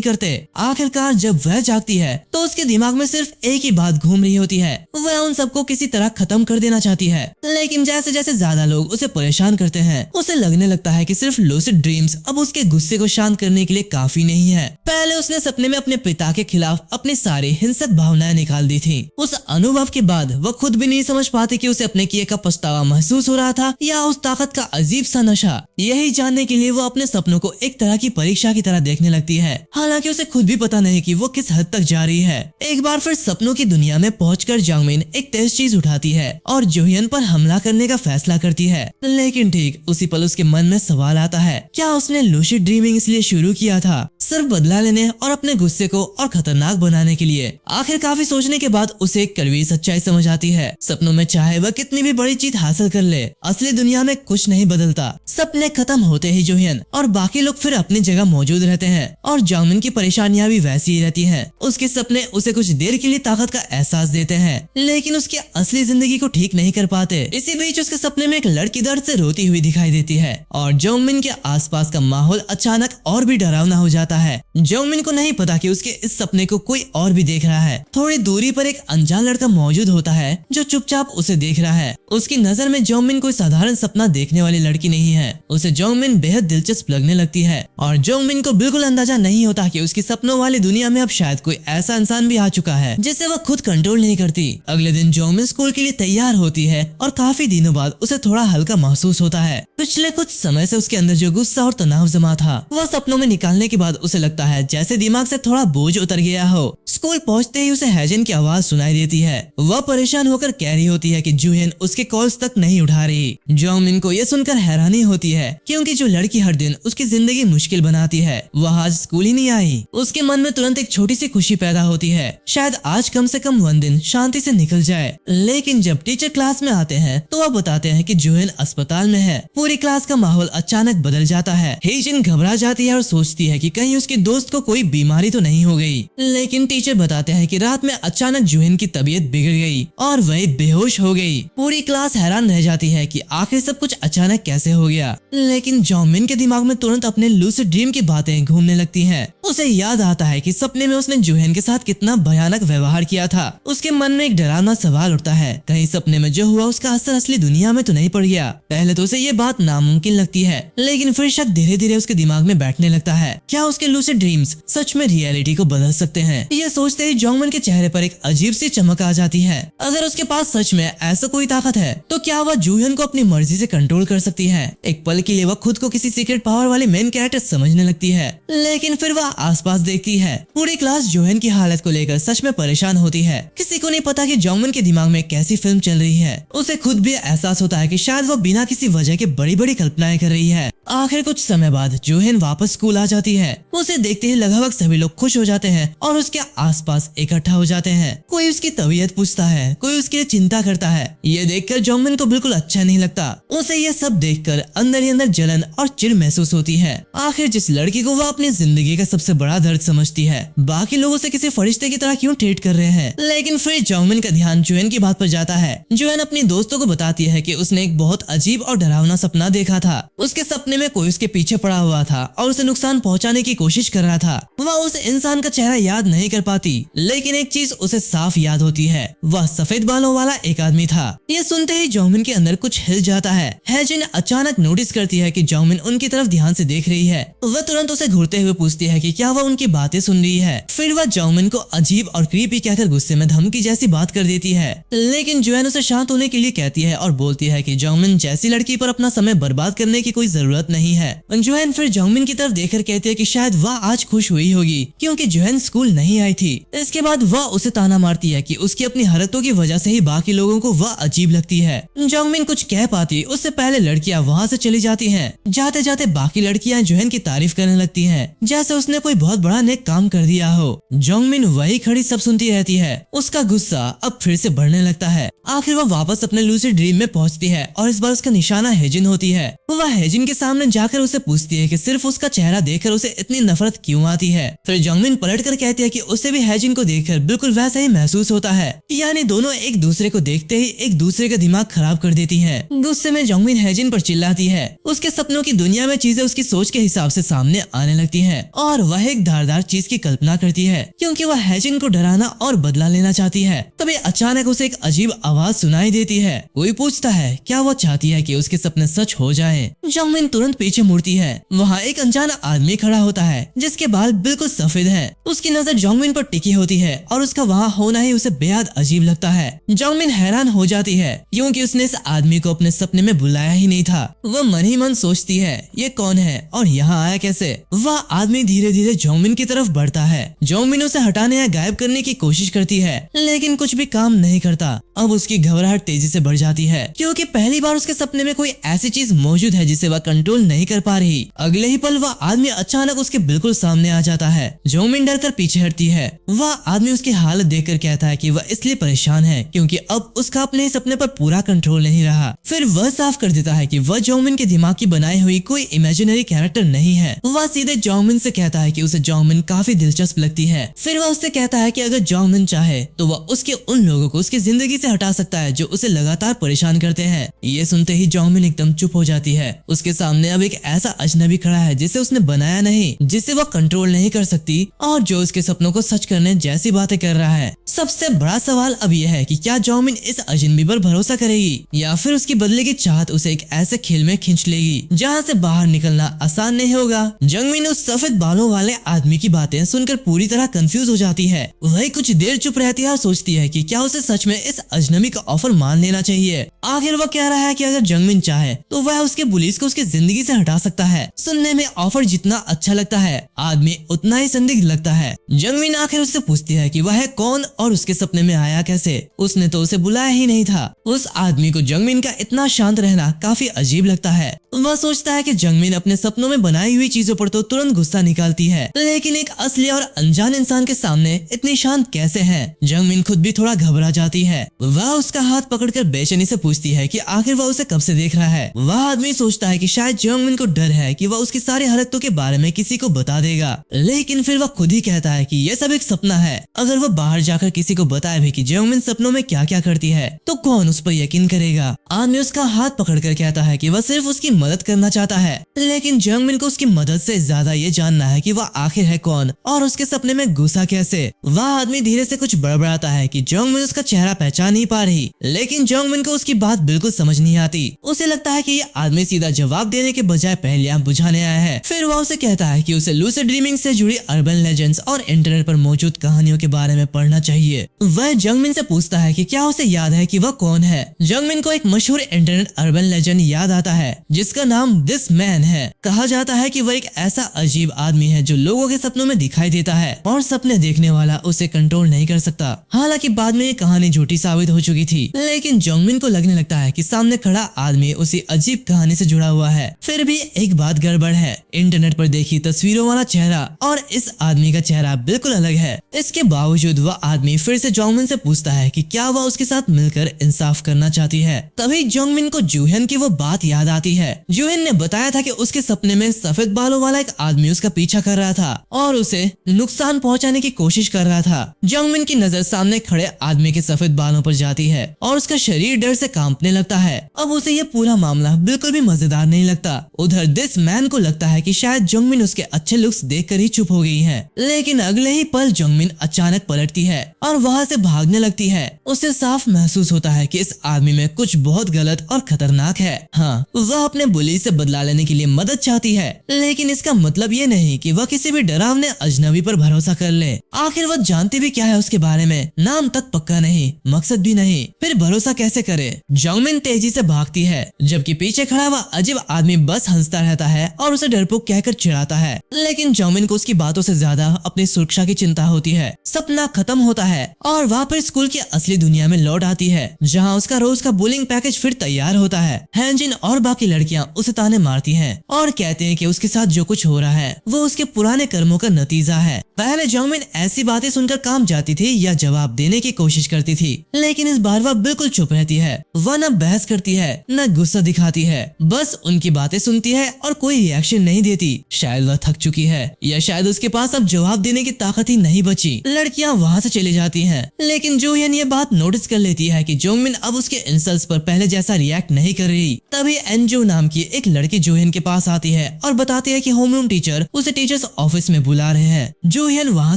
करते। आखिरकार जब वह जागती है तो उसके दिमाग में सिर्फ एक ही बात घूम रही होती है, वह उन सबको किसी तरह खत्म कर देना चाहती है। लेकिन जैसे जैसे ज्यादा लोग उसे परेशान करते हैं उसे लगने लगता है कि सिर्फ लूसिड ड्रीम्स अब उसके गुस्से को शांत करने के लिए काफी नहीं है। पहले उसने सपने में अपने पिता के खिलाफ अपनी सारी हिंसक भावनाएं निकाल दी थी। उस अनुभव के बाद वह खुद भी नहीं समझ पाती कि उसे अपने किए का पछतावा महसूस हो रहा था या उस ताकत का अजीब सा नशा। यही जानने के लिए वो अपने सपनों को एक तरह की परीक्षा की तरह देखने लगती है, हालांकि उसे खुद भी पता नहीं कि वो किस हद तक जा रही है। एक बार फिर सपनों की दुनिया में पहुंचकर जांगमिन एक तेज चीज उठाती है और जूहियन पर हमला करने का फैसला करती है। लेकिन ठीक उसी पल उसके मन में सवाल आता है, क्या उसने लूसिड ड्रीमिंग इसलिए शुरू किया था, सिर्फ बदला लेने और अपने गुस्से को और खतरनाक बनाने के लिए? आखिर काफी सोचने के बाद उसे एक कड़वी सच्चाई समझ आती है, सपनों में चाहे वह कितनी भी बड़ी चीज हासिल कर ले, असली दुनिया में कुछ नहीं बदलता। सपने खत्म होते ही जूहियन और बाकी लोग फिर अपनी जगह मौजूद रहते हैं और जांगमिन की परेशानियां भी वैसी ही रहती हैं। उसके सपने उसे कुछ देर के लिए ताकत का एहसास देते हैं, लेकिन उसकी असली जिंदगी को ठीक नहीं कर पाते। इसी बीच उसके सपने में एक लड़की दर्द से रोती हुई दिखाई देती है और जांगमिन के आसपास का माहौल अचानक और भी डरावना हो जाता है। जांगमिन को नहीं पता कि उसके इस सपने को कोई और भी देख रहा है। थोड़ी दूरी पर एक अनजान लड़का मौजूद होता है जो चुपचाप उसे देख रहा है। उसकी नजर में जांगमिन कोई साधारण सपना देखने वाली लड़की नहीं है। उसे जांगमिन बेहद दिलचस्प लगने लगती है और जांगमिन को बिल्कुल अंदाजा नहीं होता कि उसकी सपनों वाली दुनिया में अब शायद कोई ऐसा इंसान भी आ चुका है जिसे वह खुद कंट्रोल नहीं करती। अगले दिन जांगमिन स्कूल के लिए तैयार होती है और काफी दिनों बाद उसे थोड़ा हल्का महसूस होता है। पिछले कुछ समय से उसके अंदर जो गुस्सा और तनाव जमा था वह सपनों में निकालने के बाद उसे लगता है जैसे दिमाग से थोड़ा बोझ उतर गया हो। स्कूल पहुंचते ही उसे हैजन की आवाज सुनाई देती है। वह परेशान होकर कह रही होती है कि जूहियन उसके कॉल्स तक नहीं उठा रही। जांगमिन को यह सुनकर हैरानी होती है, क्योंकि जो लड़की हर दिन उसकी जिंदगी मुश्किल बनाती है वह आज स्कूल ही नहीं आई। उसके मन में तुरंत एक छोटी सी खुशी पैदा होती है, शायद आज कम से कम 1 दिन शांति से निकल जाए। लेकिन जब टीचर क्लास में आते हैं तो वह बताते हैं कि जूहियन अस्पताल में है। पूरी क्लास का माहौल अचानक बदल जाता है। हेजिन घबरा जाती है और सोचती है कि कहीं उसके दोस्त को कोई बीमारी तो नहीं हो गई। लेकिन टीचर बताते हैं कि रात में अचानक जूहियन की तबीयत बिगड़ गई और वह बेहोश हो गई। पूरी क्लास हैरान रह जाती है कि आखिर सब कुछ अचानक कैसे हो गया। लेकिन जांगमिन के दिमाग में तुरंत अपने लूसिड ड्रीम की बातें घूमने लगती हैं। उसे याद आता है कि सपने में उसने जूहियन के साथ कितना भयानक व्यवहार किया था। उसके मन में एक डरावना सवाल उठता है, कहीं सपने में जो हुआ उसका असर असली दुनिया में तो नहीं पड़ गया। पहले तो उसे ये बात नामुमकिन लगती है, लेकिन फिर शक धीरे धीरे उसके दिमाग में बैठने लगता है। क्या उसके लूसिड ड्रीम्स सच में रियलिटी को बदल सकते हैं? ये सोचते ही जांगमिन के चेहरे पर एक अजीब सी चमक आ जाती है। अगर उसके पास सच में ऐसा कोई ताकत है तो क्या वह जूहियन को अपनी मर्जी से कंट्रोल कर सकती है? एक पल के लिए वह खुद को किसी सीक्रेट पावर वाले मेन कैरेक्टर समझने लगती है, लेकिन फिर वह आसपास देखती है। पूरी क्लास जूहियन की हालत को लेकर सच में परेशान होती है। किसी को नहीं पता कि जांगमिन के दिमाग में कैसी फिल्म चल रही है। उसे खुद भी एहसास होता है कि शायद वो बिना किसी वजह के बड़ी बड़ी कल्पनाएं कर रही है। आखिर कुछ समय बाद जूहियन वापस स्कूल आ जाती है। उसे देखते ही लगभग सभी लोग खुश हो जाते हैं और उसके आसपास इकट्ठा हो जाते हैं। कोई उसकी तबीयत पूछता है, कोई उसके लिए चिंता करता है। ये देखकर जांगमिन को बिल्कुल अच्छा नहीं लगता। उसे ये सब देखकर अंदर ही अंदर जलन और चिढ़ महसूस होती है। आखिर जिस लड़की को वह अपनी जिंदगी का सबसे बड़ा दर्द समझती है, बाकी लोगों से किसी फरिश्ते की तरह क्यों ट्रीट कर रहे हैं? लेकिन फिर जांगमिन का ध्यान जूहियन की बात पर जाता है। जूहियन अपनी दोस्तों को बताती है कि उसने एक बहुत अजीब और डरावना सपना देखा था। उसके सपने में कोई उसके पीछे पड़ा हुआ था और उसे नुकसान पहुंचाने की कोशिश कर रहा था। वह उस इंसान का चेहरा याद नहीं कर पाती, लेकिन एक चीज उसे साफ याद होती है, वह सफेद बालों वाला एक आदमी था। ये सुनते ही जांगमिन के अंदर कुछ हिल जाता है। हैजिन अचानक नोटिस करती है कि जांगमिन उनकी तरफ ध्यान से देख रही है। वह तुरंत उसे घूरते हुए पूछती है कि क्या वह उनकी बातें सुन रही है। फिर वह जांगमिन को अजीब और क्रीपी कहकर गुस्से में धमकी जैसी बात कर देती है, लेकिन जूहियन उसे शांत होने के लिए कहती है और बोलती है कि जांगमिन जैसी लड़की पर अपना समय बर्बाद करने की कोई जरूरत नहीं है। जूहियन फिर जांगमिन की तरफ देखकर कहती है कि शायद वह आज आज खुश हुई होगी क्योंकि जोहन स्कूल नहीं आई थी। इसके बाद वह उसे ताना मारती है कि उसकी अपनी हरकतों की वजह से ही बाकी लोगों को वह अजीब लगती है। जोंगमिन कुछ कह पाती उससे पहले लड़कियां वहाँ से चली जाती हैं। जाते जाते बाकी लड़कियां जोहन की तारीफ करने लगती हैं जैसे उसने कोई बहुत बड़ा नेक काम कर दिया हो। जोंगमिन वही खड़ी सब सुनती रहती है। उसका गुस्सा अब फिर से बढ़ने लगता है। आखिर वह वापस अपने लूसिड ड्रीम में पहुंचती है और इस बार उसका निशाना हेजिन होती है। वह हेजिन के सामने जाकर उसे पूछती है कि सिर्फ उसका चेहरा देखकर उसे इतनी नफरत क्यों आती है। फिर जोंगमिन पलट कर कहती है कि उसे भी हेजिन को देखकर बिल्कुल वैसा ही महसूस होता है, यानी दोनों एक दूसरे को देखते ही एक दूसरे का दिमाग खराब कर देती हैं। गुस्से में जोंगमिन हेजिन पर चिल्लाती है। उसके सपनों की दुनिया में चीजें उसकी सोच के हिसाब से सामने आने लगती हैं और वह एक धारदार चीज की कल्पना करती है क्योंकि वह हेजिन को डराना और बदला लेना चाहती है। तभी अचानक उसे एक अजीब आवाज सुनाई देती है। कोई पूछता है क्या वह चाहती है कि उसके सपने सच हो जाएं। जोंगमिन तुरंत पीछे मुड़ती है। वहाँ एक अनजाना आदमी खड़ा होता है जिसके बाल बिल्कुल सफेद हैं। उसकी नजर जोंगमिन पर टिकी होती है और उसका वहाँ होना ही उसे बेहद अजीब लगता है। जोंगमिन हैरान हो जाती है क्योंकि उसने इस आदमी को अपने सपने में बुलाया ही नहीं था। वह मन ही मन सोचती है ये कौन है और यहाँ आया कैसे। वह आदमी धीरे धीरे जोंगमिन की तरफ बढ़ता है। जोंगमिन उसे हटाने या गायब करने की कोशिश करती है लेकिन कुछ भी काम नहीं करता। अब उसकी घबराहट तेजी से बढ़ जाती है क्योंकि पहली बार उसके सपने में कोई ऐसी चीज मौजूद है जिसे वह कंट्रोल नहीं कर पा रही। अगले ही पल वह आदमी अचानक उसके बिल्कुल सामने आ जाता है। जोंगमिन डरकर पीछे हटती है। वह आदमी उसकी हालत देखकर कहता है कि वह इसलिए परेशान है क्योंकि अब उसका अपने सपने पर पूरा कंट्रोल नहीं रहा। फिर वह साफ कर देता है कि वह जोंगमिन के दिमाग की बनाई हुई कोई इमेजिनरी कैरेक्टर नहीं है। वह सीधे जोंगमिन से कहता है कि उसे जोंगमिन काफी दिलचस्प लगती है। फिर वह उससे कहता है कि अगर जोंगमिन चाहे तो वह उसके उन लोगों को उसकी जिंदगी से हटा सकता है जो उसे लगातार परेशान करते हैं। ये सुनते ही जोंगमिन एकदम चुप हो जाती है। उसके सामने अब एक ऐसा अजनबी खड़ा है जिसे उसने बनाया नहीं, जिसे वह कंट्रोल नहीं कर सकती और जो उसके सपनों को सच करने जैसी बातें कर रहा है। सबसे बड़ा सवाल अब यह है कि क्या जोंगमिन इस अजनबी पर भरोसा करेगी या फिर उसकी बदले की चाहत उसे एक ऐसे खेल में खींच लेगी जहाँ से बाहर निकलना आसान नहीं होगा। जोंगमिन उस सफेद बालों वाले आदमी की बातें सुनकर पूरी तरह कंफ्यूज हो जाती है। वही कुछ देर चुप रहती है और सोचती है कि क्या उसे सच में इस अजनबी का ऑफर मान लेना चाहिए। आखिर वह कह रहा है कि अगर जोंगमिन चाहे तो वह उसके पुलिस को उसकी जिंदगी से हटा सकता है। सुनने में ऑफर जितना अच्छा लगता है आदमी उतना ही संदिग्ध लगता है। जोंगमिन आखिर उससे पूछती है कि वह है कौन और उसके सपने में आया कैसे। उसने तो उसे बुलाया ही नहीं था। उस आदमी को जोंगमिन का इतना शांत रहना काफी अजीब लगता है। वह सोचता है कि जोंगमिन अपने सपनों में बनाई हुई चीजों पर तो तुरंत गुस्सा निकालती है लेकिन एक असली और अनजान इंसान के सामने इतनी शांत कैसे है। जोंगमिन खुद भी थोड़ा घबरा जाती है। वह उसका हाथ पकड़कर बेचैनी से पूछती है कि आखिर वह उसे कब से देख रहा है। वह आदमी सोचता है कि शायद जोंगमिन को डर है कि वह उसकी सारी हरकतों के बारे में किसी को बता देगा, लेकिन फिर वह खुद ही कहता है कि यह सब एक सपना है। अगर वह बाहर जाकर किसी को बताए भी कि जोंगमिन सपनों में क्या क्या करती है तो कौन उस पर यकीन करेगा। आदमी उसका हाथ पकड़कर कहता है कि वह सिर्फ उसकी मदद करना चाहता है, लेकिन जोंगमिन को उसकी मदद से ज्यादा ये जानना है कि वह आखिर है कौन और उसके सपने में घुसा कैसे। वह आदमी धीरे से कुछ बड़बड़ाता है कि जोंगमिन उसका चेहरा पहचान नहीं पा रही, लेकिन जोंगमिन को उसकी बात बिल्कुल समझ नहीं आती। उसे लगता है कि ये आदमी सीधा जवाब देने के बजाय पहेलियां बुझाने आया है। फिर वह उसे कहता है कि उसे लूसिड ड्रीमिंग से जुड़ी अर्बन लेजेंड्स और इंटरनेट पर मौजूद कहानियों के बारे में पढ़ना चाहिए। वह जोंगमिन से पूछता है कि क्या उसे याद है कि वह कौन है। जोंगमिन को एक मशहूर इंटरनेट अर्बन लेजेंड याद आता है जिसका नाम दिस मैन है। कहा जाता है कि वह एक ऐसा अजीब आदमी है जो लोगों के सपनों में दिखाई देता है और सपने देखने वाला उसे कंट्रोल नहीं कर सकता। हालांकि बाद में ये कहानी झूठी साबित हो चुकी थी, लेकिन जोंगमिन को लगने लगता है कि सामने खड़ा आदमी उसी अजीब कहानी से जुड़ा हुआ है। फिर भी एक बात गड़बड़ है। इंटरनेट पर देखी तस्वीरों वाला चेहरा और इस आदमी का चेहरा बिल्कुल अलग है। इसके बावजूद वह आदमी फिर से जोंगमिन से पूछता है कि क्या वह उसके साथ मिलकर इंसाफ करना चाहती है। तभी जोंगमिन को जूहन की वो बात याद आती है। जूहन ने बताया था कि उसके सपने में सफेद बालों वाला एक आदमी उसका पीछा कर रहा था और उसे नुकसान पहुंचाने की कोशिश कर रहा था। जोंगमिन की नजर सामने खड़े आदमी के सफेद बालों पर जाती है और उसका शरीर डर से कांपने लगता है। अब उसे ये पूरा मामला बिल्कुल भी मजेदार नहीं लगता। उधर दिस मैन को लगता है कि शायद जोंगमिन उसके अच्छे लुक्स देखकर ही चुप हो गई है, लेकिन अगले ही पल जोंगमिन अचानक पलटती है और वहाँ से भागने लगती है। उसे साफ महसूस होता है कि इस आदमी में कुछ बहुत गलत और खतरनाक है। हाँ, वह अपने बुली से बदला लेने के लिए मदद चाहती है, लेकिन इसका मतलब ये नहीं कि वह किसी भी डरावने अजनबी पर भरोसा कर ले। आखिर वह जानती भी क्या है उसके बारे में, नाम तक पक्का नहीं, मकसद भी नहीं, फिर भरोसा कैसे करे। जोंगमिन तेजी से भागती है जबकि पीछे खड़ा हुआ अजीब आदमी बस हंसता रहता है और उसे डरपोक कहकर चिढ़ाता है, लेकिन लेकिन जोंगमिन को उसकी बातों से ज्यादा अपनी सुरक्षा की चिंता होती है। सपना खत्म होता है और वहाँ पर स्कूल की असली दुनिया में लौट आती है, जहाँ उसका रोज का बुलिंग पैकेज फिर तैयार होता है। हैंजिन और बाकी लड़कियां उसे ताने मारती हैं और कहते हैं कि उसके साथ जो कुछ हो रहा है वो उसके पुराने कर्मों का नतीजा है। पहले जोंगमिन ऐसी बातें सुनकर काम जाती थी या जवाब देने की कोशिश करती थी, लेकिन इस बार वह बिल्कुल चुप रहती है। वह न बहस करती है न गुस्सा दिखाती है, बस उनकी बातें सुनती है और कोई रिएक्शन नहीं देती। शायद वह थक चुकी है या शायद उसके पास अब जवाब देने की ताकत ही नहीं बची। लड़कियां वहाँ से चली जाती हैं, लेकिन जूहियन ये बात नोटिस कर लेती है कि जोंगमिन अब उसके इंसल्ट्स पर पहले जैसा रिएक्ट नहीं कर रही। तभी एनजो नाम की एक लड़की जूहियन के पास आती है और बताती है कि होमरूम टीचर उसे टीचर्स ऑफिस में बुला रहे हैं। जूहियन वहाँ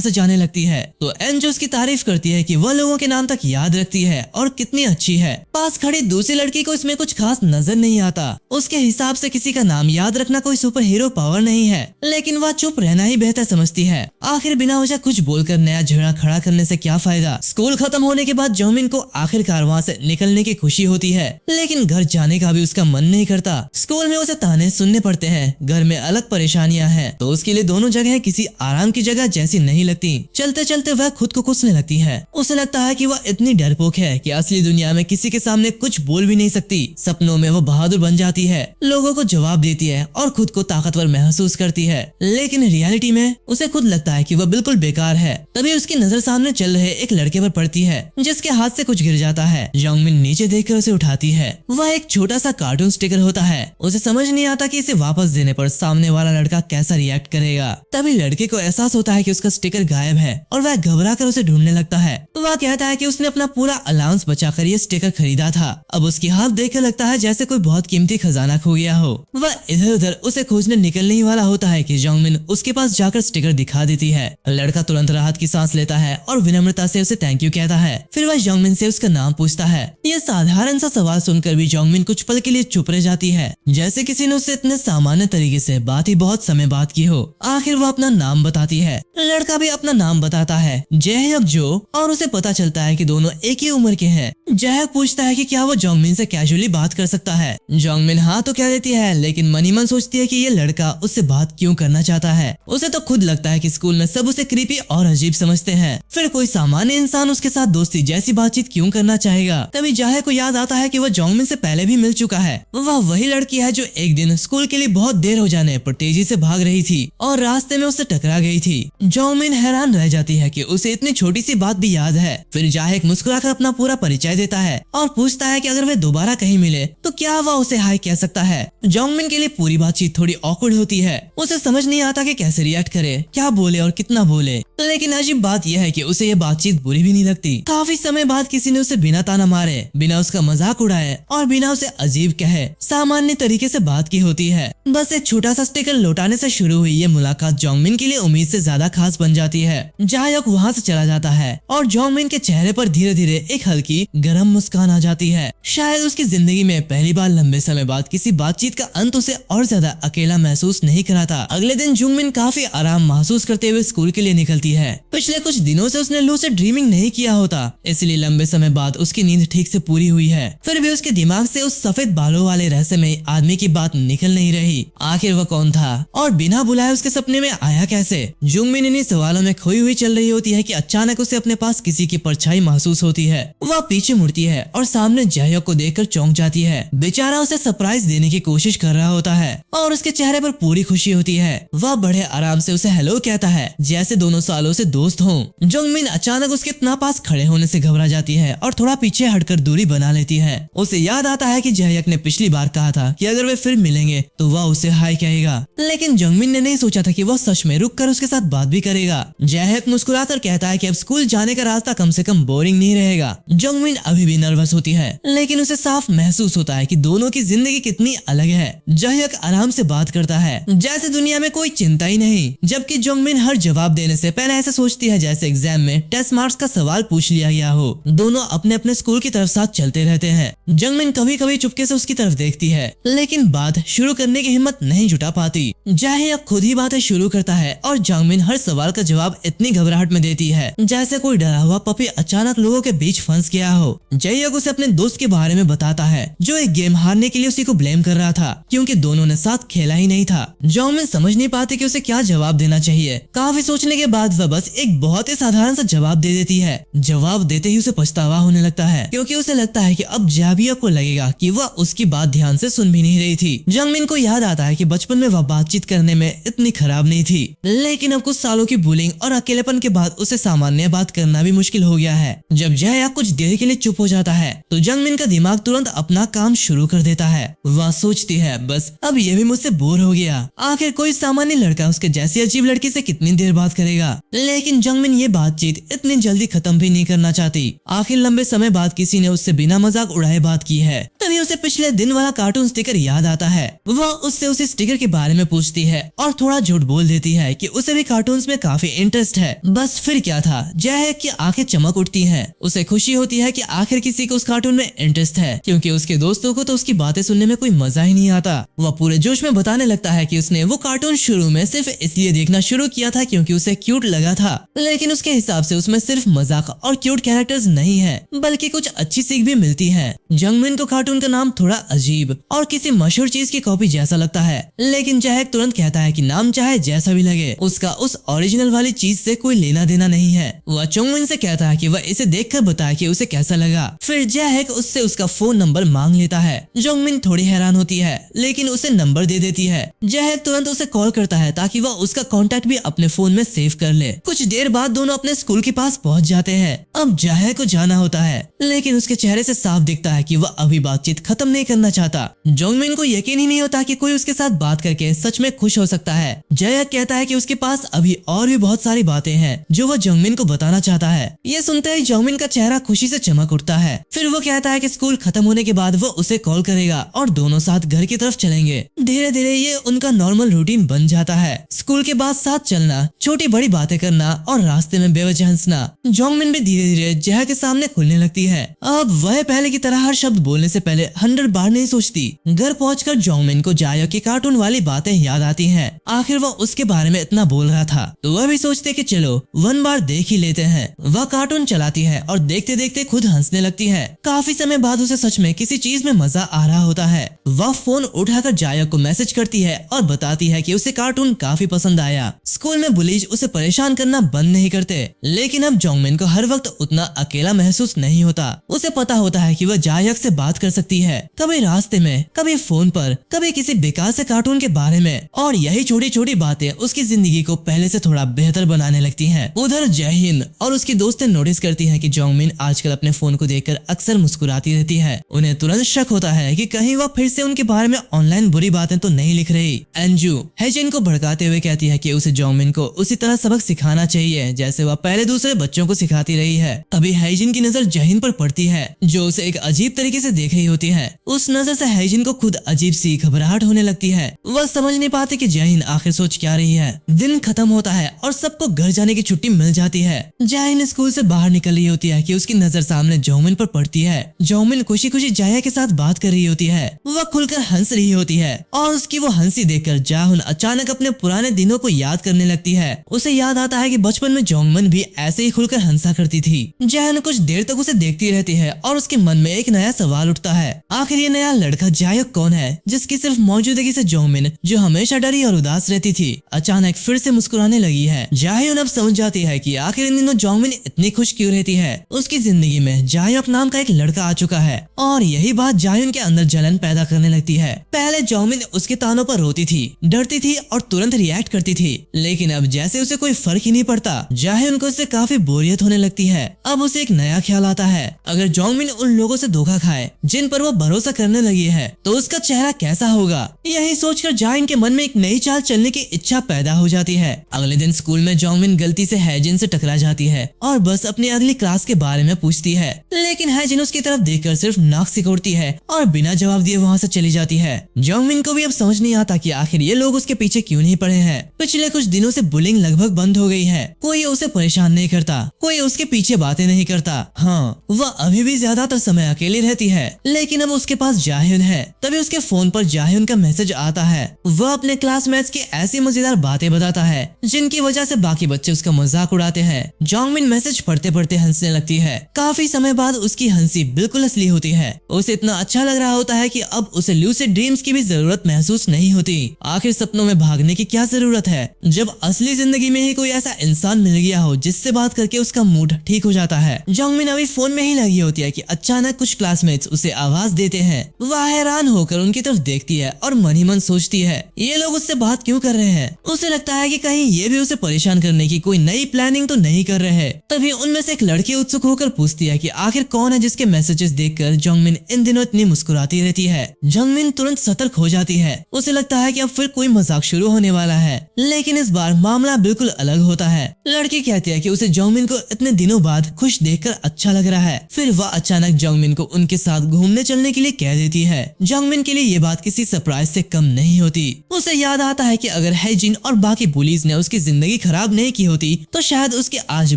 से जाने लगती है तो एनजो उसकी तारीफ करती है कि वह लोगों के नाम तक याद रखती है और कितनी अच्छी है। पास खड़ी दूसरी लड़की को इसमें कुछ खास नजर नहीं आता। उसके हिसाब से किसी का नाम याद रखना कोई सुपर हीरो पावर नहीं है, लेकिन वह चुप रहना ही बेहतर समझती है। आखिर बिना वजह कुछ बोलकर नया झगड़ा खड़ा करने से क्या फायदा। स्कूल खत्म होने के बाद जोंगमिन को आखिरकार वहाँ से निकलने की खुशी होती है, लेकिन घर जाने का भी उसका मन नहीं करता। स्कूल में उसे ताने सुनने पड़ते हैं, घर में अलग परेशानियां हैं, तो उसके लिए दोनों जगह किसी आराम की जगह जैसी नहीं लगती। चलते चलते वह खुद को कोसने लगती है। उसे लगता है कि वह इतनी डरपोक है कि असली दुनिया में किसी के सामने कुछ बोल भी नहीं सकती। सपनों में वो बहादुर बन जाती है, लोगों को जवाब देती है और खुद को ताकतवर महसूस करती है, लेकिन रियलिटी में उसे खुद लगता है कि वह बिल्कुल बेकार है। तभी उसकी नजर सामने चल रहे एक लड़के पर पड़ती है, जिसके हाथ से कुछ गिर जाता है। जोंगमिन नीचे देखकर उसे उठाती है। वह एक छोटा सा कार्टून स्टिकर होता है। उसे समझ नहीं आता कि इसे वापस देने पर सामने वाला लड़का कैसा रिएक्ट करेगा। तभी लड़के को एहसास होता है कि उसका स्टिकर गायब है और वह घबरा कर उसे ढूंढने लगता है। वह कहता है कि उसने अपना पूरा अलाउंस बचाकर ये स्टिकर खरीदा था। अब उसकी हाथ देखकर लगता है जैसे कोई बहुत कीमती खजाना खो गया हो। वह इधर उधर उसे खोजने निकलने ही वाला होता है कि जोंगमिन उसके पास जाकर स्टिकर दिखा देती है। लड़का तुरंत राहत की सांस लेता है और विनम्रता से उसे थैंक यू कहता है। फिर वह जोंगमिन से उसका नाम पूछता है। यह साधारण सा सवाल सुनकर भी जोंगमिन कुछ पल के लिए चुप रह जाती है, जैसे किसी ने उससे इतने सामान्य तरीके से बात ही बहुत समय बाद की हो। आखिर वो अपना नाम बताती है। लड़का भी अपना नाम बताता है, जयहक जो, और उसे पता चलता है कि दोनों एक ही उम्र के हैं। जयहक पूछता है कि क्या वो जोंगमिन से कैजुअली बात कर सकता है। जोंगमिन हाँ तो कह देती है, लेकिन मनी मन सोचती है कि ये लड़का उससे बात क्यों करना चाहता है। उसे तो खुद लगता है कि स्कूल में सब उसे क्रीपी और अजीब समझते हैं, फिर कोई सामान्य इंसान उसके साथ दोस्ती जैसी बातचीत क्यों करना चाहेगा। तभी जयहक को याद आता है कि वह जोंगमिन से पहले भी मिल चुका है। वह वही लड़की है जो एक दिन स्कूल के लिए बहुत देर हो जाने पर तेजी से भाग रही थी और रास्ते में उससे टकरा गई थी। जोंगमिन हैरान रह जाती है कि उसे इतनी छोटी सी बात भी याद है। फिर जयहक मुस्कुराकर अपना पूरा परिचय देता है और पूछता है कि अगर वे दोबारा कहीं मिले तो क्या वह उसे हाय कह सकता है। जोंगमिन के लिए पूरी बातचीत थोड़ी ऑकवर्ड होती है। उसे समझ नहीं आता कि कैसे रिएक्ट करे, क्या बोले और कितना बोले। लेकिन अजीब बात यह है कि उसे ये बातचीत बुरी भी नहीं लगती। काफी समय बाद किसी ने उसे बिना ताना मारे, बिना उसका मजाक उड़ाए और बिना उसे अजीब कहे सामान्य तरीके से बात की होती है। बस एक छोटा सा स्टिकर लौटाने से शुरू हुई ये मुलाकात जोंगमिन के लिए उम्मीद से ज्यादा खास बन जाती है। जयहक वहाँ से चला जाता है और जोंगमिन के चेहरे पर धीरे धीरे एक हल्की गर्म मुस्कान आ जाती है। शायद उसकी जिंदगी में पहली बार लंबे समय बाद किसी बातचीत का अंत उसे और ज्यादा अकेला महसूस नहीं कराता। अगले दिन जोंगमिन काफी आराम महसूस करते हुए स्कूल के लिए निकलती है। पिछले कुछ दिनों से उसने लूसिड ड्रीमिंग नहीं किया होता, इसलिए लंबे समय बाद उसकी नींद ठीक से पूरी हुई है। फिर भी उसके दिमाग से उस सफेद बालों वाले रहस्यमय आदमी की बात निकल नहीं रही। आखिर वह कौन था और बिना बुलाए उसके सपने में आया कैसे। जोंगमिन इन्हीं सवालों में खोई हुई चल रही होती है कि अचानक उसे अपने पास किसी की परछाई महसूस होती है। वह पीछे मुड़ती है और सामने जयहक को देखकर चौंक जाती है। बेचारा उसे सरप्राइज देने की कोशिश कर रहा होता है और उसके चेहरे पर पूरी खुशी होती है। वह बड़े आराम से उसे हेलो कहता है, जैसे दोनों सालों से दोस्त हों। जोंगमिन अचानक उसके इतना पास खड़े होने से घबरा जाती है और थोड़ा पीछे हटकर दूरी बना लेती है। उसे याद आता है कि जयहक ने पिछली बार कहा था कि अगर वे फिर मिलेंगे तो वह उसे हाय कहेगा, लेकिन जोंगमिन ने नहीं सोचा था कि वह सच में रुक कर उसके साथ बात भी करेगा। जयहक मुस्कुराकर कहता है कि अब स्कूल जाने का रास्ता कम से कम बोरिंग नहीं रहेगा। जोंगमिन अभी भी नर्वस होती है, लेकिन उसे साफ महसूस होता है कि दोनों की जिंदगी कितनी अलग है। जयहक आराम से बात करता है जैसे दुनिया में कोई चिंता ही नहीं, जबकि जोंगमिन हर जवाब देने से पहले ऐसे सोचती है जैसे एग्जाम में टेस्ट मार्क्स का सवाल पूछ लिया गया हो। दोनों अपने अपने स्कूल की तरफ साथ चलते रहते हैं। जोंगमिन कभी कभी चुपके से उसकी तरफ देखती है, लेकिन बात शुरू करने की हिम्मत नहीं जुटा पाती। जयहक खुद ही बातें शुरू करता है और जोंगमिन हर सवाल का जवाब इतनी घबराहट में देती है जैसे कोई डरा हुआ हुआ पपी अचानक लोगों के बीच फंस गया हो। जयक उसे अपने दोस्त के बारे में बताता है जो एक गेम हारने के लिए उसी को ब्लेम कर रहा था क्योंकि दोनों ने साथ खेला ही नहीं था। जोंगमिन समझ नहीं पाती कि उसे क्या जवाब देना चाहिए। काफी सोचने के बाद वह बस एक बहुत ही साधारण सा जवाब दे देती है। जवाब देते ही उसे पछतावा होने लगता है क्योंकि उसे लगता है कि अब जाबिया को लगेगा कि वह उसकी बात ध्यान से सुन भी नहीं रही थी। जोंगमिन को याद आता है कि बचपन में वह बातचीत करने में इतनी खराब नहीं थी, लेकिन अब कुछ सालों की बुलिंग और अकेलेपन के बाद उसे सामान्य बात करना भी मुश्किल हो गया है। जब जया कुछ देर के लिए चुप हो जाता है तो जोंगमिन का दिमाग तुरंत अपना काम शुरू कर देता है। वह सोचती है बस अब ये भी मुझसे बोर हो गया, आखिर कोई सामान्य लड़का उसके जैसी अजीब लड़की से कितनी देर बात करेगा। लेकिन जोंगमिन ये बातचीत इतनी जल्दी खत्म भी नहीं करना चाहती। आखिर लंबे समय बाद किसी ने उससे बिना मजाक उड़ाए बात की है। तभी उसे पिछले दिन वाला कार्टून स्टिकर याद आता है। वह उससे उसी स्टिकर के बारे में पूछती है और थोड़ा झूठ बोल देती है कि उसे भी कार्टून्स में काफी इंटरेस्ट है। बस फिर क्या था, जय की आंखें चमक उठती हैं। उसे खुशी होती है कि आखिर किसी को उस कार्टून में इंटरेस्ट है क्योंकि उसके दोस्तों को तो उसकी बातें सुनने में कोई मजा ही नहीं आता। वह पूरे जोश में बताने लगता है कि उसने वो कार्टून शुरू में सिर्फ इसलिए देखना शुरू किया था क्योंकि उसे क्यूट लगा था, लेकिन उसके हिसाब से उसमें सिर्फ मजाक और क्यूट कैरेक्टर्स नहीं है बल्कि कुछ अच्छी सीख भी मिलती है। जोंगमिन को कार्टून का नाम थोड़ा अजीब और किसी मशहूर चीज की कॉपी जैसा लगता है, लेकिन जहक तुरंत कहता है कि नाम चाहे जैसा भी लगे उसका उस ओरिजिनल वाली चीज से कोई लेना देना नहीं है। वह जोंगमिन से कहता है कि वह इसे देखकर बताए कि उसे कैसा लगा। फिर जहक उससे उसका फोन नंबर मांग लेता है। जोंगमिन थोड़ी हैरान होती है लेकिन उसे नंबर दे देती है। जहक तुरंत उसे कॉल करता है ताकि वह उसका कांटेक्ट भी अपने फोन में सेव कर ले। कुछ देर बाद दोनों अपने स्कूल के पास पहुंच जाते हैं। अब जहक को जाना होता है लेकिन उसके चेहरे से साफ दिखता है कि वह अभी बातचीत खत्म नहीं करना चाहता। जोंगमिन को यकीन ही नहीं होता कि कोई उसके साथ बात करके सच में खुश हो सकता है। जयक कहता है कि उसके पास अभी और भी बहुत सारी बातें हैं जो वह जोंगमिन को बताना चाहता है। ये सुनते ही जोंगमिन का चेहरा खुशी से चमक उठता है। फिर वो कहता है कि स्कूल खत्म होने के बाद वो उसे कॉल करेगा और दोनों साथ घर की तरफ चलेंगे। धीरे धीरे ये उनका नॉर्मल रूटीन बन जाता है। स्कूल के बाद साथ चलना, छोटी बड़ी बातें करना और रास्ते में बेवजह हंसना। जोंगमिन भी धीरे धीरे जया के सामने खुलने लगती है। अब वह पहले की तरह हर शब्द बोलने से पहले 100 बार नहीं सोचती। घर पहुंचकर जोंगमिन को जाया की कार्टून वाली बातें याद आती हैं। आखिर वह उसके बारे में इतना बोल रहा था तो वह भी सोचते कि चलो 1 बार देख ही लेते हैं। वह कार्टून चलाती है और देखते देखते खुद हंसने लगती है। काफी समय बाद उसे सच में किसी चीज में मजा आ रहा होता है। वह फोन उठाकर जाया को मैसेज करती है और बताती है कि उसे कार्टून काफी पसंद आया। स्कूल में बुलीज उसे परेशान करना बंद नहीं करते, लेकिन अब जोंगमिन को हर वक्त उतना अकेला महसूस नहीं होता। उसे पता होता है कि वह जायक से बात कर सकती है, कभी रास्ते में, कभी फोन पर, कभी किसी बेकार से कार्टून के बारे में, और यही छोटी छोटी बातें उसकी जिंदगी को पहले से थोड़ा बेहतर बनाने लगती हैं। उधर जयहिंद और उसकी दोस्तें नोटिस करती हैं कि जोंगमिन आजकल अपने फोन को देखकर अक्सर मुस्कुराती रहती है। उन्हें तुरंत शक होता है कि कहीं वह फिर से उनके बारे में ऑनलाइन बुरी बातें तो नहीं लिख रही। एंजू हैजिन को भड़काते हुए कहती है कि उसे जोंगमिन को उसी तरह सबक सिखाना चाहिए जैसे वह पहले दूसरे बच्चों को सिखाती रही है। अभी हैजिन की नजर जहिन पर पड़ती है जो उसे एक अजीब तरीके से देख रही होती है। उस नजर से हैजिन को खुद अजीब सी घबराहट होने लगती है। वह समझ नहीं पाती कि जहिन आखिर सोच क्या रही है। दिन खत्म होता है और सबको घर जाने की छुट्टी मिल जाती है। जहिन स्कूल से बाहर निकल रही होती है कि उसकी नजर सामने जोंगमिन पर पड़ती है। जोंगमिन खुशी खुशी जाया के साथ बात कर रही होती है। वह खुलकर हंस रही होती है और उसकी वो हंसी देखकर जाहुन अचानक अपने पुराने दिनों को याद करने लगती है। उसे याद आता है कि बचपन में जोंगमिन भी ऐसे ही खुलकर हंसा करती थी। जाहुन कुछ देर तक उसे देखती रहती है और उसके मन में एक नया सवाल उठता है, आखिर ये नया लड़का जायक कौन है जिसकी सिर्फ मौजूदगी से जोंगमिन, जो हमेशा डरी और उदास रहती थी, अचानक फिर से मुस्कुराने लगी है। जाहुन अब समझ जाती है कि आखिर इन दिनों जोंगमिन इतनी खुश क्यों रहती है। उसकी जिंदगी में जायक नाम का एक लड़का आ चुका है और यही बात जाहुन के अंदर जलन पैदा करने लगती है। पहले जोंगमिन उसके तानों पर रोती थी, डरती थी और तुरंत रिएक्ट करती थी, लेकिन अब जैसे उसे कोई फर्क ही नहीं पड़ता। जाहुन को इससे काफी बोरियत होने लगती है। अब उसे एक नया ख्याल आता है, अगर जोंगमिन उन लोगों से धोखा खाए जिन पर वो भरोसा करने लगी है तो उसका चेहरा कैसा होगा। यही सोचकर जाहिन के मन में एक नई चाल चलने की इच्छा पैदा हो जाती है। अगले दिन स्कूल में जोंगमिन गलती से हैजिन से टकरा जाती है और बस अपनी अगली क्लास के बारे में पूछती है, लेकिन हैजिन उसकी तरफ देखकर सिर्फ नाक सिकोड़ती है और बिना जवाब दिए वहाँ से चली जाती है। जोंगमिन को भी अब समझ नहीं आता कि आखिर ये लोग उसके पीछे क्यों नहीं पड़े हैं। पिछले कुछ दिनों से बुलिंग लगभग बंद हो गई है। कोई उसे परेशान नहीं करता, कोई उसके पीछे बातें नहीं करता। हाँ, वह अभी भी ज्यादातर समय अकेली रहती है, लेकिन अब उसके पास जाहिन है। तभी उसके फोन पर जाहिन का मैसेज आता है। वह अपने क्लासमेट्स की ऐसी मजेदार बातें बताता है जिनकी वजह से बाकी बच्चे उसका मजाक उड़ाते हैं। जोंगमिन मैसेज पढ़ते पढ़ते हंसने लगती है। काफी समय बाद उसकी हंसी बिल्कुल असली होती है। उसे इतना अच्छा लग रहा होता है कि अब उसे लूसिड ड्रीम्स की भी जरूरत महसूस नहीं होती। आखिर सपनों में भागने की क्या जरूरत है जब असली जिंदगी में ही कोई ऐसा इंसान मिल गया हो जिससे बात करके उसका मूड ठीक हो जाता है। जोंगमिन अभी फोन में ही लगी होती है कि अचानक कुछ क्लासमेट्स उसे आवाज देते हैं। वह हैरान होकर उनकी तरफ देखती है और मन ही मन सोचती है ये लोग उससे बात क्यों कर रहे हैं। उसे लगता है कि कहीं ये भी उसे परेशान करने की कोई नई प्लानिंग तो नहीं कर रहे हैं। तभी उनमें से एक लड़की उत्सुक होकर पूछती है कि आखिर कौन है जिसके मैसेजेस देखकर जोंगमिन इन दिनों इतनी मुस्कुराती रहती है। जोंगमिन तुरंत सतर्क हो जाती है। उसे लगता है कि अब फिर कोई मजाक शुरू होने वाला है, लेकिन इस बार मामला बिल्कुल अलग होता है। लड़की कहती है कि उसे जोंगमिन को इतने दिनों बाद खुश देखकर अच्छा लग रहा है। फिर वह अचानक जोंगमिन को उनके साथ घूमने चलने के लिए कह देती है। जोंगमिन के लिए ये बात किसी सरप्राइज से कम नहीं होती। उसे याद आता है कि अगर हैजिन और बाकी पुलिस ने उसकी जिंदगी खराब नहीं की होती तो शायद उसके आज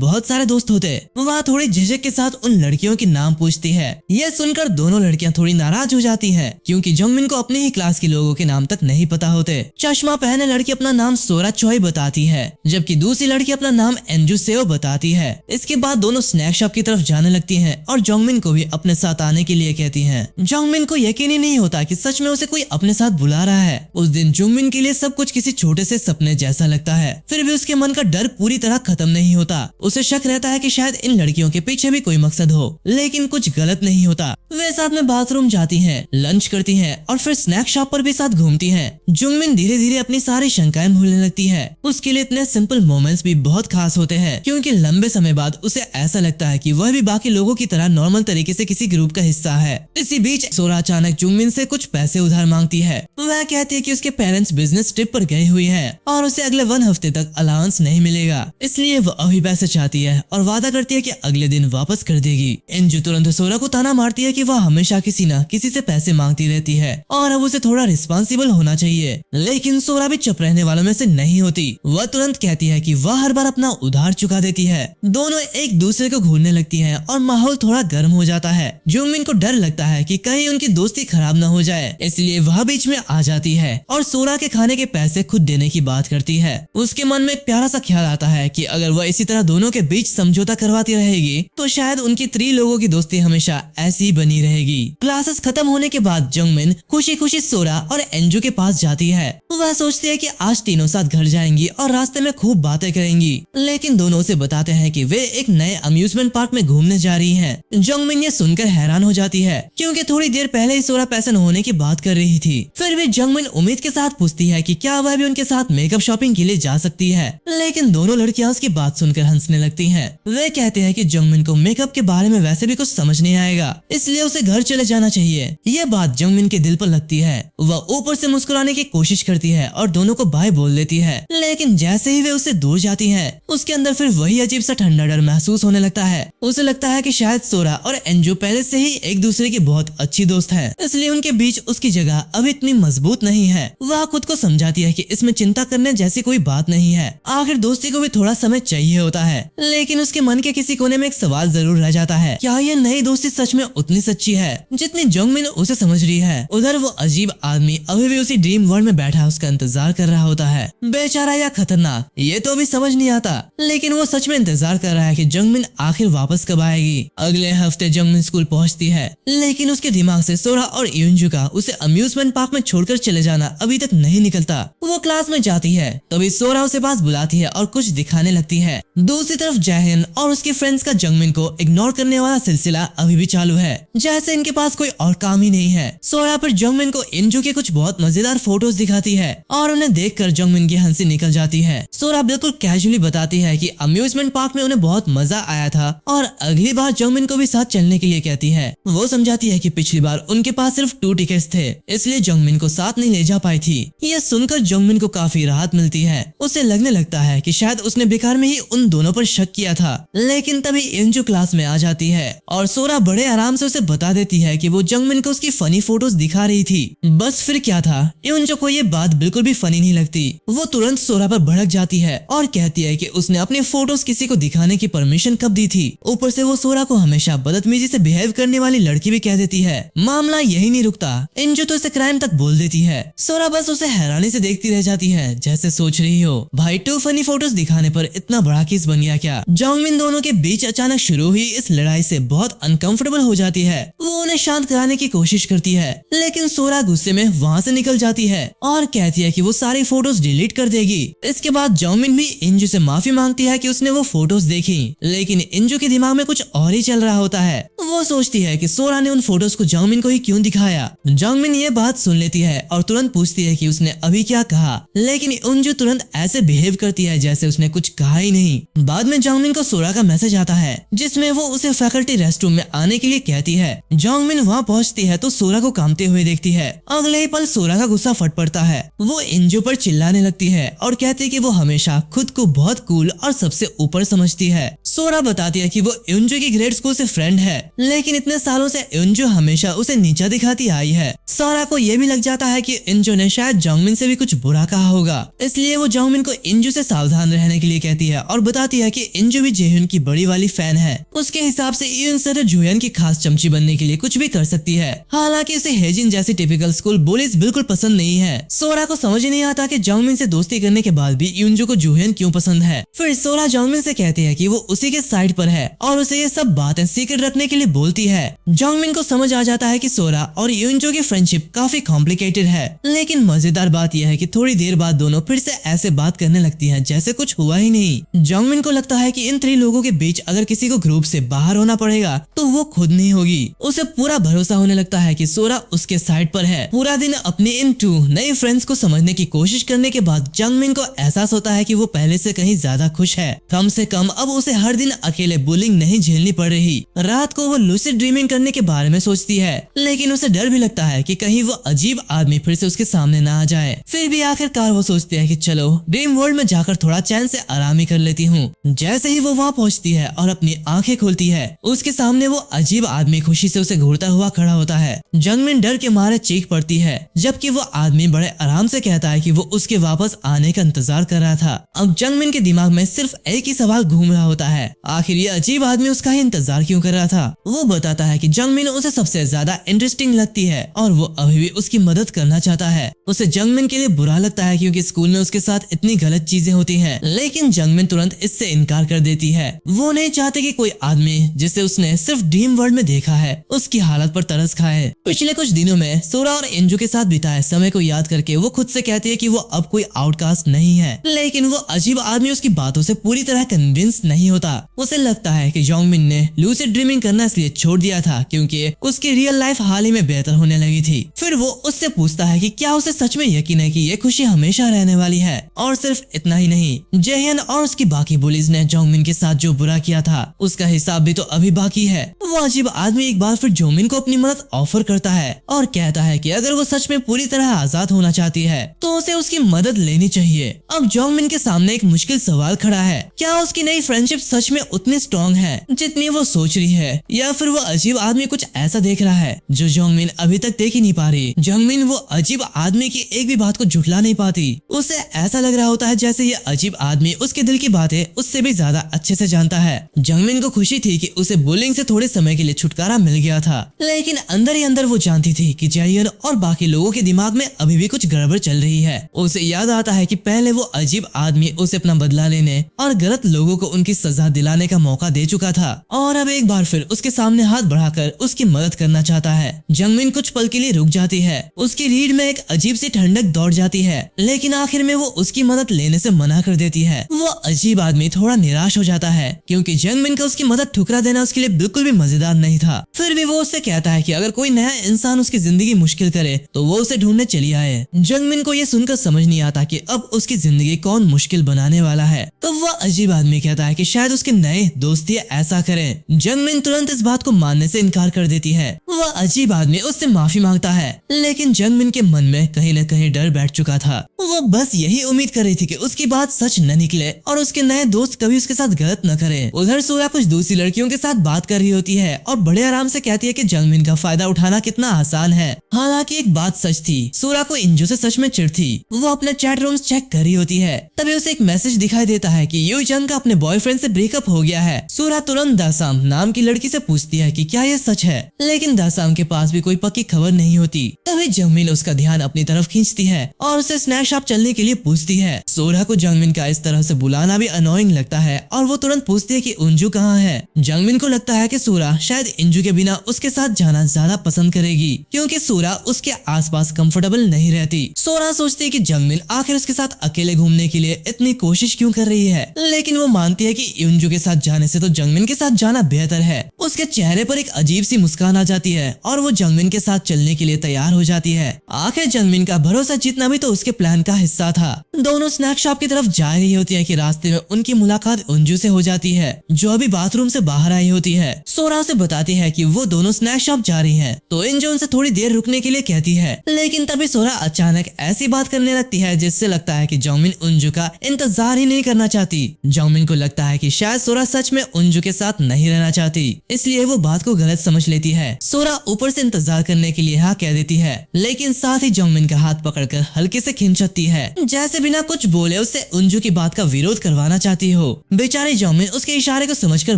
बहुत सारे दोस्त होते। वह थोड़ी झिझक के साथ उन लड़कियों के नाम पूछती है। यह सुनकर दोनों लड़कियां थोड़ी नाराज हो जाती हैं, क्योंकि जोंगमिन को अपने ही क्लास के लोगों के नाम तक नहीं पता होते। चश्मा पहने लड़की अपना नाम सोरा चोई बताती है, जबकि दूसरी लड़की अपना नाम एंजू सेओ बताती है। इसके बाद दोनों स्नैक शॉप की तरफ जाने लगती हैं और जोंगमिन को भी अपने साथ आने के लिए कहती हैं। जोंगमिन को यकीन ही नहीं होता कि सच में उसे कोई अपने साथ बुला रहा है। उस दिन जोंगमिन के लिए सब कुछ किसी छोटे से सपने जैसा लगता है। फिर भी उसके मन का डर पूरी तरह खत्म नहीं होता। उसे शक रहता है कि शायद इन लड़कियों के पीछे भी कोई मकसद हो, लेकिन कुछ गलत नहीं होता। वे साथ में बाथरूम जाती हैं, लंच करती हैं और फिर स्नैक शॉप पर भी साथ घूमती हैं। जोंगमिन धीरे धीरे अपनी सारी शंकाएं भूलने लगती है। उसके लिए इतने सिंपल मोमेंट्स भी बहुत खास होते हैं, क्योंकि लंबे समय बाद उसे ऐसा लगता है कि वह भी बाकी लोगों की तरह नॉर्मल तरीके से किसी ग्रुप का हिस्सा है। इसी बीच सोरा अचानक जोंगमिन से कुछ पैसे उधार मांगती है। वह कहती है कि उसके पेरेंट्स बिजनेस ट्रिप पर गए हुए हैं और उसे अगले 1 हफ्ते तक अलाउंस नहीं मिलेगा, इसलिए वह अभी पैसे चाहती है और वादा करती है कि अगले दिन वापस कर देगी। एंजू तुरंत सोरा को ताना मारती है कि वह हमेशा किसी न किसी से पैसे मांगती रहती है और अब उसे थोड़ा रिस्पॉन्सिबल होना चाहिए, लेकिन सोरा भी चुप रहने वालों में से नहीं होती। वह तुरंत कहती है कि वह हर बार अपना उधार चुका देती है। दोनों एक दूसरे को घूरने लगती हैं और माहौल थोड़ा गर्म हो जाता है। जोंगमिन को डर लगता है कि कहीं उनकी दोस्ती खराब न हो जाए, इसलिए वह बीच में आ जाती है और सोरा के खाने के पैसे खुद देने की बात करती है। उसके मन में एक प्यारा सा ख्याल आता है कि अगर वह इसी तरह दोनों के बीच समझौता करवाती रहेगी तो शायद उनकी 3 लोगों की दोस्ती हमेशा ऐसी ही बनी रहेगी। क्लासेस खत्म होने के बाद जोंगमिन खुशी खुशी सोरा और एंजू के पास जाती है। वह सोचती है कि आज तीनों साथ घर जाएंगी और रास्ते में खूब बातें करेंगी, लेकिन दोनों उसे बताते हैं कि वे एक नए अम्यूजमेंट पार्क में घूमने जा रही हैं। जोंगमिन ये सुनकर हैरान हो जाती है, क्योंकि थोड़ी देर पहले ही सोरा पैसे न होने की बात कर रही थी। फिर भी जोंगमिन उम्मीद के साथ पूछती है कि क्या वह भी उनके साथ मेकअप शॉपिंग के लिए जा सकती है, लेकिन दोनों लड़कियां उसकी बात सुनकर हंसने लगती हैं। वे कहते हैं कि जोंगमिन को मेकअप के बारे में वैसे भी कुछ समझ नहीं आएगा, इसलिए उसे घर चले जाना चाहिए। यह बात जोंगमिन के दिल पर लगती है। वह ऊपर से मुस्कुराने की कोशिश करती है और दोनों को बाय बोल देती है, लेकिन जैसे ही वे उससे दूर जाती हैं, उसके अंदर फिर वही अजीब सा ठंडा डर महसूस होने लगता है। उसे लगता है कि शायद सोरा और एंजू पहले से ही एक दूसरे की बहुत अच्छी दोस्त है, इसलिए उनके बीच उसकी जगह अभी इतनी मजबूत नहीं है। वह खुद को समझाती है कि इसमें चिंता करने जैसी कोई बात नहीं है। आखिर दोस्ती को भी थोड़ा समय चाहिए होता है, लेकिन उसके मन के किसी कोने में एक सवाल जरूर रह जाता है, क्या ये नई दोस्ती सच में उतनी सच्ची है जितनी जोंगमिन उसे समझ रही है। उधर वो अजीब आदमी अभी भी उसी ड्रीम वर्ल्ड में बैठा उसका इंतजार कर रहा होता है। बेचारा या खतरनाक ये तो अभी समझ नहीं आता, लेकिन वो सच में इंतजार कर रहा है कि जोंगमिन आखिर वापस कब आएगी। अगले हफ्ते जोंगमिन स्कूल पहुंचती है, लेकिन उसके दिमाग से सोरा और यूंजू का उसे अम्यूजमेंट पार्क में छोड़कर चले जाना अभी तक नहीं निकलता। वो क्लास में जाती है, तभी सोरा उसे पास बुलाती है और कुछ दिखाने लगती है। दूसरी तरफ जयहिन और उसके फ्रेंड्स का जोंगमिन को इग्नोर करने वाला सिलसिला अभी भी चालू है, जैसे इनके पास कोई और काम ही नहीं है। सोरा पर जोंगमिन को इंजू के कुछ बहुत मजेदार फोटोज दिखाती है और उन्हें देखकर जोंगमिन की हंसी निकल जाती है। सोरा बिल्कुल कैजुअली बताती है कि अम्यूजमेंट पार्क में उन्हें बहुत मजा आया था और अगली बार जोंगमिन को भी साथ चलने के लिए कहती है। वो समझाती है कि पिछली बार उनके पास सिर्फ 2 टिकट्स थे, इसलिए जोंगमिन को साथ नहीं ले जा पाई थी। यह सुनकर जोंगमिन को काफी राहत मिलती है। उसे लगने लगता है कि शायद उसने बेकार में ही उन दोनों पर शक किया था, लेकिन तभी इंजू क्लास में आ जाती है और सोरा बड़े आराम से उसे बता देती है कि वो जोंगमिन को उसकी फनी फोटोज दिखा रही थी। बस फिर क्या था, इंजू को ये बात बिल्कुल भी फनी नहीं लगती। वो तुरंत सोरा पर भड़क जाती है और कहती है कि उसने अपने फोटोज किसी को दिखाने की परमिशन कब दी थी। ऊपर से वो सोरा को हमेशा बदतमीजी से बिहेव करने वाली लड़की भी कह देती है। मामला यही नहीं रुकता, इंजू तो इसे क्राइम तक बोल देती है। सोरा बस उसे हैरानी से देखती रह जाती है, जैसे सोच रही हो भाई 2 फनी फोटोज दिखाने पर इतना बड़ा केस बन गया क्या। जोंगमिन दोनों के बीच अचानक शुरू हुई इस लड़ाई से बहुत अनकंफर्टेबल हो जाती है। वो उन्हें शांत कराने की कोशिश करती है, लेकिन सोरा गुस्से में वहाँ से निकल जाती है और कहती है कि वो सारी फोटोज डिलीट कर देगी। इसके बाद जोंगमिन भी इंजू से माफी मांगती है कि उसने वो फोटोज देखी, लेकिन इंजू के दिमाग में कुछ और ही चल रहा होता है। वो सोचती है कि सोरा ने उन फोटोज को जोंगमिन को ही क्यों दिखाया। जोंगमिन ये बात सुन लेती है और तुरंत पूछती है कि उसने अभी क्या कहा, लेकिन इंजू तुरंत ऐसे बिहेव करती है जैसे उसने कुछ कहा ही नहीं। बाद में जोंगमिन को सोरा का मैसेज आता है जिसमें वो उसे फैकल्टी रेस्टरूम में आने के लिए कहती है। जोंगमिन वहाँ पहुँचती है तो सोरा को कांपते हुए देखती है। अगले ही पल सोरा का गुस्सा फट पड़ता है। वो इंजू पर चिल्लाने लगती है और कहती है कि वो हमेशा खुद को बहुत कूल और सबसे ऊपर समझती है। सोरा बताती है कि वो इंजू की ग्रेड स्कूल से फ्रेंड है, लेकिन इतने सालों से इंजू हमेशा उसे नीचा दिखाती आई है। सोरा को ये भी लग जाता है कि इंजू ने शायद जोंगमिन से भी कुछ बुरा कहा होगा, इसलिए वो जोंगमिन को इंजू से सावधान रहने के लिए कहती है और बताती है कि इंजू भी जेह्यून की बड़ी वाली फैन है। उसके हिसाब से यून सर जुयन की खास चमची बनने के लिए कुछ भी कर सकती है। हालांकि उसे हेजिन जैसी टिपिकल स्कूल बुलीज बिल्कुल पसंद नहीं है। सोरा को समझ नहीं आता कि जोंगमिन से दोस्ती करने के बाद भी यूनजू को जुयन क्यों पसंद है। फिर सोरा जोंगमिन से कहती है कि वो उसी के साइड पर है और उसे ये सब बातें सीक्रेट रखने के लिए बोलती है। जोंगमिन को समझ आ जाता है कि सोरा और यूनजू की फ्रेंडशिप काफी कॉम्प्लिकेटेड है, लेकिन मजेदार बात यह है कि थोड़ी देर बाद दोनों फिर से ऐसे बात करने लगती हैं जैसे कुछ हुआ ही नहीं। जोंगमिन को लगता है कि इन 3 लोगों के बीच अगर किसी को ग्रुप से बाहर होना पड़ेगा तो वो खुद नहीं होगी। उसे पूरा भरोसा होने लगता है कि सोरा उसके साइड पर है। पूरा दिन अपने इन 2 नए फ्रेंड्स को समझने की कोशिश करने के बाद जोंगमिन को एहसास होता है कि वो पहले से कहीं ज्यादा खुश है। कम से कम अब उसे हर दिन अकेले बुलिंग नहीं झेलनी पड़ रही। रात को वो लूसिड ड्रीमिंग करने के बारे में सोचती है, लेकिन उसे डर भी लगता है कि कहीं वो अजीब आदमी फिर से उसके सामने ना आ जाए। फिर भी आखिरकार वो सोचती है कि चलो ड्रीम वर्ल्ड में जाकर थोड़ा चैन से आराम ही कर लेती हूँ। जैसे ही वो वहाँ पहुँचती है और अपनी आंखें खोलती है, उसके सामने वो अजीब आदमी खुशी से उसे घूरता हुआ खड़ा होता है। जोंगमिन डर के मारे चीख पड़ती है, जबकि वो आदमी बड़े आराम से कहता है कि वो उसके वापस आने का इंतजार कर रहा था। अब जोंगमिन के दिमाग में सिर्फ एक ही सवाल घूम रहा होता है, आखिर ये अजीब आदमी उसका ही इंतजार क्यों कर रहा था। वो बताता है कि जोंगमिन उसे सबसे ज्यादा इंटरेस्टिंग लगती है और वो अभी भी उसकी मदद करना चाहता है। उसे जोंगमिन के लिए बुरा लगता है क्योंकि स्कूल में उसके साथ इतनी गलत चीजें होती हैं, लेकिन जोंगमिन तुरंत इससे इनकार कर देती है। वो नहीं चाहते कि कोई आदमी जिसे उसने सिर्फ ड्रीम वर्ल्ड में देखा है उसकी हालत पर तरस खाए। पिछले कुछ दिनों में सोरा और इंजू के साथ बिताए समय को याद करके वो खुद से कहती है कि वो अब कोई आउटकास्ट नहीं है, लेकिन वो अजीब आदमी उसकी बातों से पूरी तरह कन्विंस नहीं होता। उसे लगता है कि जोंगमिन ने लूसिड ड्रीमिंग करना इसलिए छोड़ दिया था क्योंकि उसकी रियल लाइफ हाल ही में बेहतर होने लगी थी। फिर वो उससे पूछता है कि क्या उसे सच में यकीन है कि ये खुशी हमेशा रहने वाली है। और सिर्फ इतना ही नहीं, जेह्यन और उसकी बाकी बुलीज ने जोंगमिन के साथ जो बुरा किया था उसका हिसाब भी तो अभी बाकी है। वो अजीब आदमी एक बार फिर जोंगमिन को अपनी मदद ऑफर करता है और कहता है कि अगर वो सच में पूरी तरह आजाद होना चाहती है तो उसे उसकी मदद लेनी चाहिए। अब जोंगमिन के सामने एक मुश्किल सवाल खड़ा है, क्या उसकी नई फ्रेंडशिप सच में उतनी स्ट्रॉन्ग है जितनी वो सोच रही है, या फिर वो अजीब आदमी कुछ ऐसा देख रहा है जो जोंगमिन अभी तक देख ही नहीं पा रही। जोंगमिन वो अजीब आदमी की एक भी बात को झुठला नहीं पाती। उसे ऐसा लग रहा होता है जैसे ये अजीब आदमी उसके दिल की बातें उससे भी ज्यादा अच्छे से जानता है। जोंगमिन को खुशी थी कि उसे बुलिंग से थोड़े समय के लिए छुटकारा मिल गया था, लेकिन अंदर ही अंदर वो जानती थी कि जेह्यन और बाकी लोगों के दिमाग में अभी भी कुछ गड़बड़ चल रही है। उसे याद आता है कि पहले वो अजीब आदमी उसे अपना बदला लेने और गलत लोगों को उनकी सजा दिलाने का मौका दे चुका था और अब एक बार फिर उसके सामने हाथ बढ़ाकर उसकी मदद करना चाहता है। जोंगमिन कुछ पल के लिए रुक जाती है, उसकी रीढ़ में एक अजीब सी ठंडक दौड़ जाती है, लेकिन आखिर में वो उसकी मदद लेने से मना कर देती है। वो अजीब आदमी थोड़ा निराश हो जाता है क्योंकि जोंगमिन का उसकी मदद ठुकरा देना उसके लिए बिल्कुल भी मजेदार नहीं था। फिर भी वो उससे कहता है कि अगर कोई नया इंसान उसकी जिंदगी मुश्किल करे तो वो उसे ढूंढने चली आए। जोंगमिन को ये सुनकर समझ नहीं आता कि अब उसकी जिंदगी कौन मुश्किल बनाने वाला है। तो वो अजीब आदमी कहता है कि शायद उसके नए दोस्त ऐसा करें। जोंगमिन तुरंत इस बात को मानने से इनकार कर देती है। वह अजीब आदमी उससे माफी मांगता है, लेकिन जोंगमिन के मन में कहीं न कहीं डर बैठ चुका था। वो बस यही उम्मीद कर रही थी कि उसकी बात सच न निकले और उसके नए दोस्त कभी उसके साथ गलत न करें। उधर सोरा कुछ दूसरी लड़कियों के साथ बात कर रही होती है और बड़े आराम से कहती है कि जोंगमिन का फायदा उठाना कितना आसान है। हालांकि एक बात सच थी, सोरा को इंजू से सच में चिढ़ थी। वो अपने चैट रूम्स चेक कर रही होती है, तभी उसे एक मैसेज दिखाई देता है कि यूजंग का अपने बॉयफ्रेंड से ब्रेकअप हो गया है। सोरा तुरंत दासाम नाम की लड़की से पूछती है कि क्या ये सच है, लेकिन दासांग के पास भी कोई पक्की खबर नहीं होती। तभी जंगमिन उसका ध्यान अपनी तरफ खींचती है और उसे स्नैक शॉप चलने के लिए पूछती है। सोरा को जंगमिन का इस तरह से बुलाना भी अनोइंग लगता है और वो तुरंत पूछती है कि अंजू कहाँ है। जंगमिन को लगता है कि सोरा शायद अंजू के बिना उसके साथ जाना ज्यादा पसंद करेगी, क्योंकि सोरा उसके आसपास कंफर्टेबल नहीं रहती। सोरा सोचती है कि जंगमिन आखिर उसके साथ अकेले घूमने के लिए इतनी कोशिश क्यों कर रही है, लेकिन वो मानती है कि अंजू के साथ जाने से तो जंगमिन के साथ जाना बेहतर है। उसके चेहरे पर एक अजीब सी मुस्कान आ जाती है और वो जंगमिन के साथ चलने के लिए तैयार हो जाती है। आखिर जंगमिन का भरोसा जीतना भी तो उसके प्लान का हिस्सा था। दोनों स्नैक शॉप की तरफ जा रही होती है कि रास्ते में उनकी मुलाकात अंजू से हो जाती है, जो अभी बाथरूम से बाहर आई होती है। सोरा उसे बताती है कि वो दोनों स्नैक शॉप जा रही हैं, तो अंजू उनसे थोड़ी देर रुकने के लिए कहती है, लेकिन तभी सोरा अचानक ऐसी बात करने लगती है जिससे लगता है कि जंगमिन अंजू का इंतजार ही नहीं करना चाहती। जंगमिन को लगता है कि शायद सोरा सच में अंजू के साथ नहीं रहना चाहती, इसलिए वो बात को गलत समझ लेती है। सोरा ऊपर से इंतजार करने के लिए हाँ कह देती है, लेकिन साथ ही जंगमिन का हाथ पकड़कर हल्के से खींचती है, जैसे बिना कुछ बोले उससे अंजू की बात का विरोध करवाना चाहती हो। बेचारी जंगमिन उसके इशारे को समझकर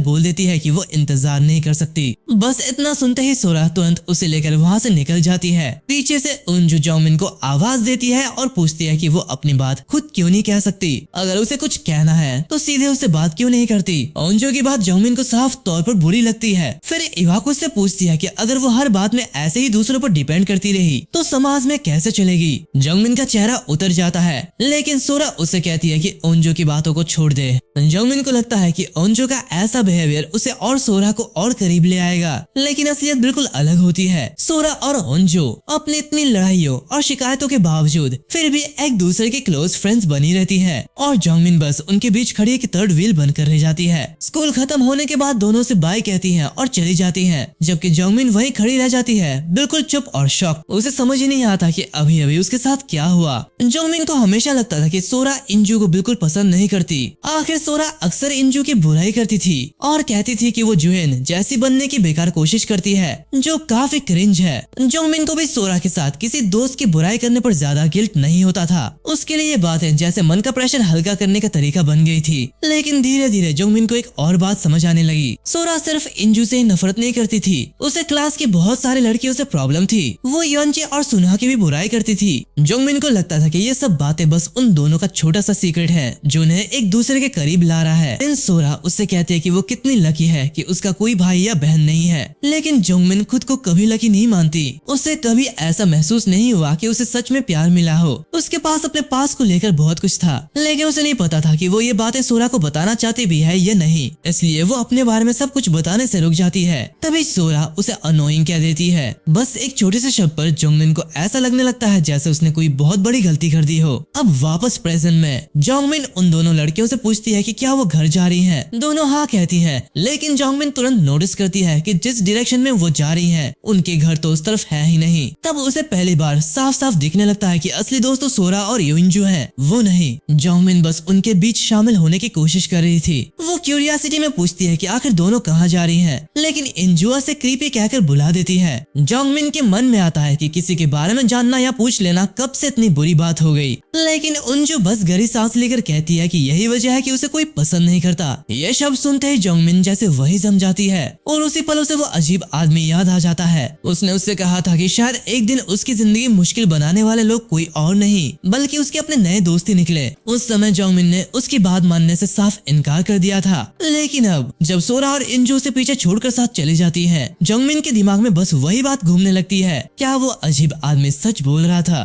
बोल देती है कि वो इंतजार नहीं कर सकती। बस इतना सुनते ही सोरा तुरंत उसे लेकर वहाँ से निकल जाती है। पीछे से अंजू जंगमिन को आवाज देती है और पूछती है कि वो अपनी बात खुद क्यों नहीं कह सकती। अगर उसे कुछ कहना है तो सीधे उससे बात क्यों नहीं करती। अंजू की बात जंगमिन को साफ तौर पर बुरी लगती है। फिर इवाको उससे पूछती है कि अगर वो हर बात में ऐसे ही दूसरों पर डिपेंड करती रही तो समाज में कैसे चलेगी। जंगमिन का चेहरा उतर जाता है, लेकिन सोरा उसे कहती है कि अंजू की बातों को छोड़ दे। जंगमिन को लगता है कि अंजू का ऐसा बिहेवियर उसे और सोरा को और करीब ले आएगा, लेकिन असलियत बिल्कुल अलग होती है। सोरा और अंजू अपनी इतनी लड़ाइयों और शिकायतों के बावजूद फिर भी एक दूसरे के क्लोज फ्रेंड्स बनी रहती है और जंगमिन बस उनके बीच खड़ी एक थर्ड व्हील बनकर रह जाती है। स्कूल खत्म होने के बाद दोनों से बाय कहती हैं और चली जाती हैं, जबकि जंगमिन वहीं खड़ी रह जाती है बिल्कुल चुप और शॉक। उसे समझ ही नहीं आता कि अभी अभी उसके साथ क्या हुआ। जंगमिन को हमेशा लगता था कि सोरा अंजू को बिल्कुल पसंद नहीं करती। आखिर सोरा अक्सर अंजू की बुराई करती थी और कहती थी कि वो जुएन जैसी बनने की बेकार कोशिश करती है, जो काफी क्रिंज है। जंगमिन को भी सोरा के साथ किसी दोस्त की बुराई करने पर ज्यादा गिल्ट नहीं होता था। उसके लिए ये बातें जैसे मन का प्रेशर हल्का करने का तरीका बन गई थी। लेकिन धीरे धीरे जंगमिन को एक और बात समझ आने लगी। सोरा सिर्फ अंजू से नफरत नहीं करती थी, उसे क्लास की बहुत सारी लड़कियों से प्रॉब्लम थी। वो योंचे और सुना की भी बुराई करती थी। जंगमिन को लगता था कि ये सब बातें बस उन दोनों का छोटा सा सीक्रेट है जो उन्हें एक दूसरे के करीब ला रहा है। इन सोरा उससे कहती है कि वो कितनी लकी है कि उसका कोई भाई या बहन नहीं है, लेकिन जंगमिन खुद को कभी लकी नहीं मानती। उसे कभी ऐसा महसूस नहीं हुआ कि उसे सच में प्यार मिला हो। उसके पास अपने पास को लेकर बहुत कुछ था, लेकिन उसे नहीं पता था कि वो ये बातें सोरा को बताना चाहती भी है या नहीं, इसलिए वो अपने बारे में सब कुछ बताने से रुक जाती है। तभी सोरा उसे अनोइंग कह देती है। बस एक छोटे से शब्द पर जंगमिन को ऐसा लगने लगता है जैसे उसने कोई बहुत बड़ी गलती कर दी हो। अब वापस प्रेजेंट में जंगमिन उन दोनों लड़कियों से पूछती है कि क्या वो घर जा रही हैं। दोनों हाँ कहती हैं, लेकिन जंगमिन तुरंत नोटिस करती है कि जिस डायरेक्शन में वो जा रही हैं, उनके घर तो उस तरफ है ही नहीं। तब उसे पहली बार साफ साफ दिखने लगता है कि असली दोस्त तो सोरा और योंजू हैं, वो नहीं। जंगमिन बस उनके बीच शामिल होने की कोशिश कर रही थी। वो क्यूरियोसिटी में पूछती है कि आखिर दोनों कहाँ जा रही हैं, लेकिन इंजुआ से क्रीपी कहकर बुला देती है। जंगमिन के मन में आता है कि किसी के बारे में जानना या पूछ लेना कब से इतनी बुरी बात हो गई, लेकिन अंजू बस गहरी सांस लेकर कहती है कि यही वजह है कि उसे कोई पसंद नहीं करता। ये शब्द सुनते ही जंगमिन जैसे वही जम जाती है और उसी पल उसे वो अजीब आदमी याद आ जाता है। उसने उससे कहा था कि शायद एक दिन उसकी जिंदगी मुश्किल बनाने वाले लोग कोई और नहीं बल्कि उसके अपने नए दोस्त ही निकले। उस समय जंगमिन ने उसकी बात मानने से साफ इनकार कर दिया था, लेकिन अब जब सोरा और इंजू उसे पीछे छोड़कर साथ चली जाती है, जंगमिन के दिमाग में बस वही बात घूमने लगती है, क्या वो अजीब आदमी सच बोल रहा था।